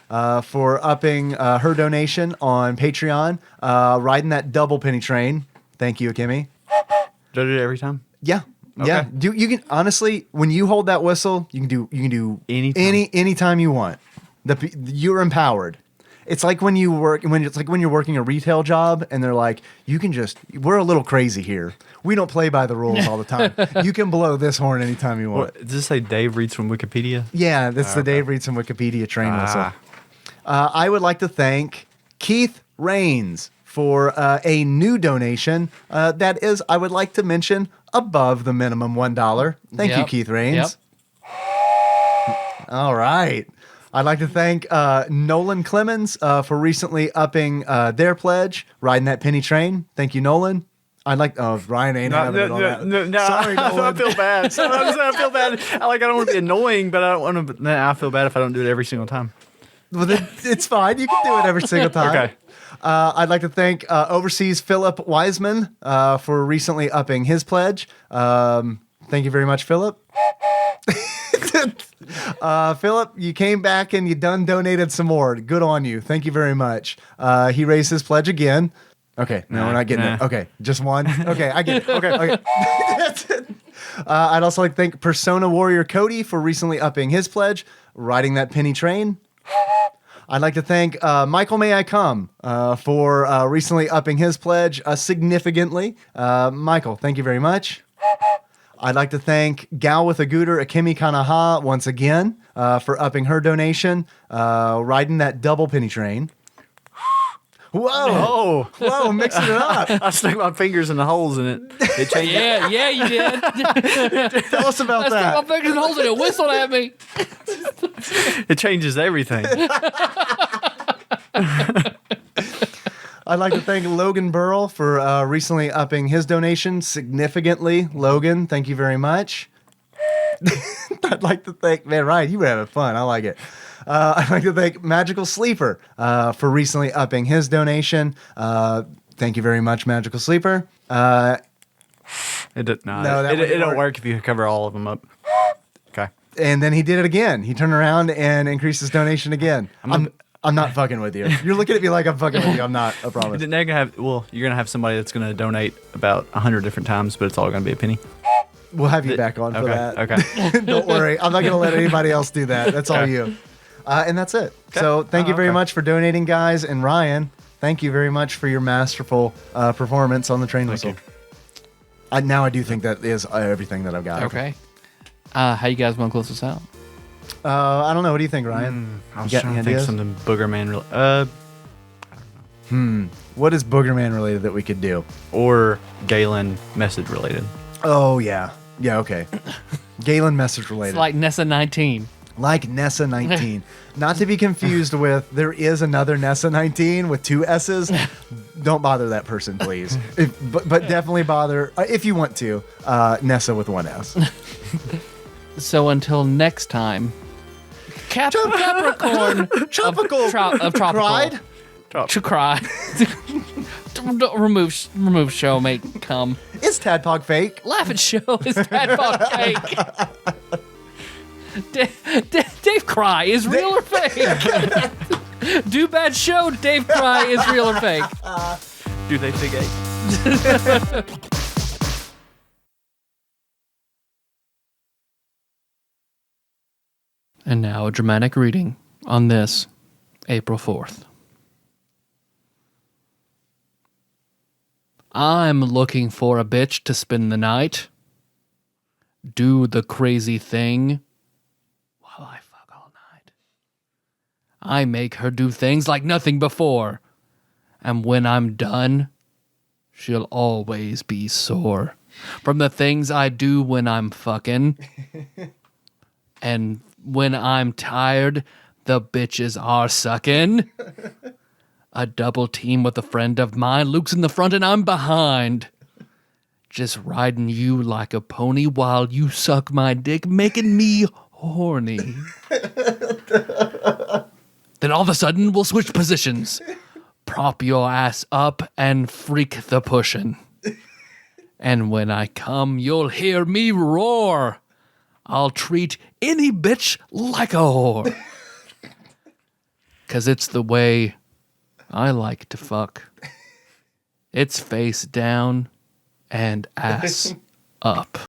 for upping her donation on Patreon, riding that double penny train. Thank you, Akemi. Do I do it every time? Yeah. Okay. Yeah. You can honestly, when you hold that whistle, you can do anytime you want. You're empowered. It's like when you're working a retail job and they're like, we're a little crazy here. We don't play by the rules all the time. You can blow this horn anytime you want. Does this say Dave reads from Wikipedia? Yeah, that's the Dave reads from Wikipedia train whistle. I would like to thank Keith Rains for a new donation that is, I would like to mention, above the minimum $1. Thank you, Keith Rains. Yep. All right. I'd like to thank Nolan Clemens for recently upping their pledge, riding that penny train. Thank you, Nolan. Ryan ain't having it on that. No, Sorry, Nolan. I feel bad. Sometimes I feel bad. I don't want to be annoying, but I don't want to. I feel bad if I don't do it every single time. Well, then it's fine. You can do it every single time. Okay. I'd like to thank Overseas Philip Wiseman for recently upping his pledge. Thank you very much, Philip. Philip, you came back and you done donated some more. Good on you. Thank you very much. He raised his pledge again. Okay, no, we're not getting it. Okay, just one. Okay, I get it. Okay. That's it. I'd also like to thank Persona Warrior Cody for recently upping his pledge, riding that penny train. I'd like to thank Michael May I Come for recently upping his pledge significantly. Michael, thank you very much. I'd like to thank Gal with a Gooter Akemi Kanaha once again for upping her donation, riding that double penny train. Whoa! Whoa, mixing it up. I stuck my fingers in the holes in it. It changed. Yeah, you did. Tell us about I that. stuck my fingers in holes in it. Whistled at me. It changes everything. I'd like to thank Logan Burrell for recently upping his donation significantly. Logan, thank you very much. I'd like to thank, man, Ryan, you were having fun. I like it. I'd like to thank Magical Sleeper for recently upping his donation. Thank you very much, Magical Sleeper. It that wouldn't don't work. work if you cover all of them up. Okay. And then he did it again. He turned around and increased his donation again. I'm not fucking with you. You're looking at me like I'm fucking with you. I'm not, I promise. You're gonna have somebody that's gonna donate about 100 different times, but it's all gonna be a penny. We'll have you back on for that. Okay. Don't worry. I'm not going to let anybody else do that. That's all you. And that's it. Okay. So thank you very Okay. much for donating, guys. And Ryan, thank you very much for your masterful performance on the train whistle. Now I do think that is everything that I've got. Okay. How you guys want to close this out? I don't know. What do you think, Ryan? I was You got trying any to think ideas? something Boogerman What is Boogerman related that we could do? or Galen message related. Oh, yeah. Yeah, okay. Galen message related. It's like Nessa 19. Like Nessa 19. Not to be confused with, there is another Nessa 19 with 2 S's. Don't bother that person, please. But definitely bother, if you want to, Nessa with 1 S. So until next time, Capricorn Tropical. of tropical. Cried? To cry. Don't remove show, make come. Is Tadpog fake? Laugh at show is Tadpog fake. Dave Cry is real or fake? Do bad show, Dave Cry is real or fake? Do they fig eight? And now a dramatic reading on this April 4th. I'm looking for a bitch to spend the night. Do the crazy thing while I fuck all night. I make her do things like nothing before. And when I'm done, she'll always be sore from the things I do when I'm fucking. And when I'm tired, the bitches are sucking. A double team with a friend of mine. Luke's in the front and I'm behind. Just riding you like a pony while you suck my dick, making me horny. Then all of a sudden, we'll switch positions. Prop your ass up and freak the pushin'. And when I come, you'll hear me roar. I'll treat any bitch like a whore. 'Cause it's the way I like to fuck. It's face down and ass up.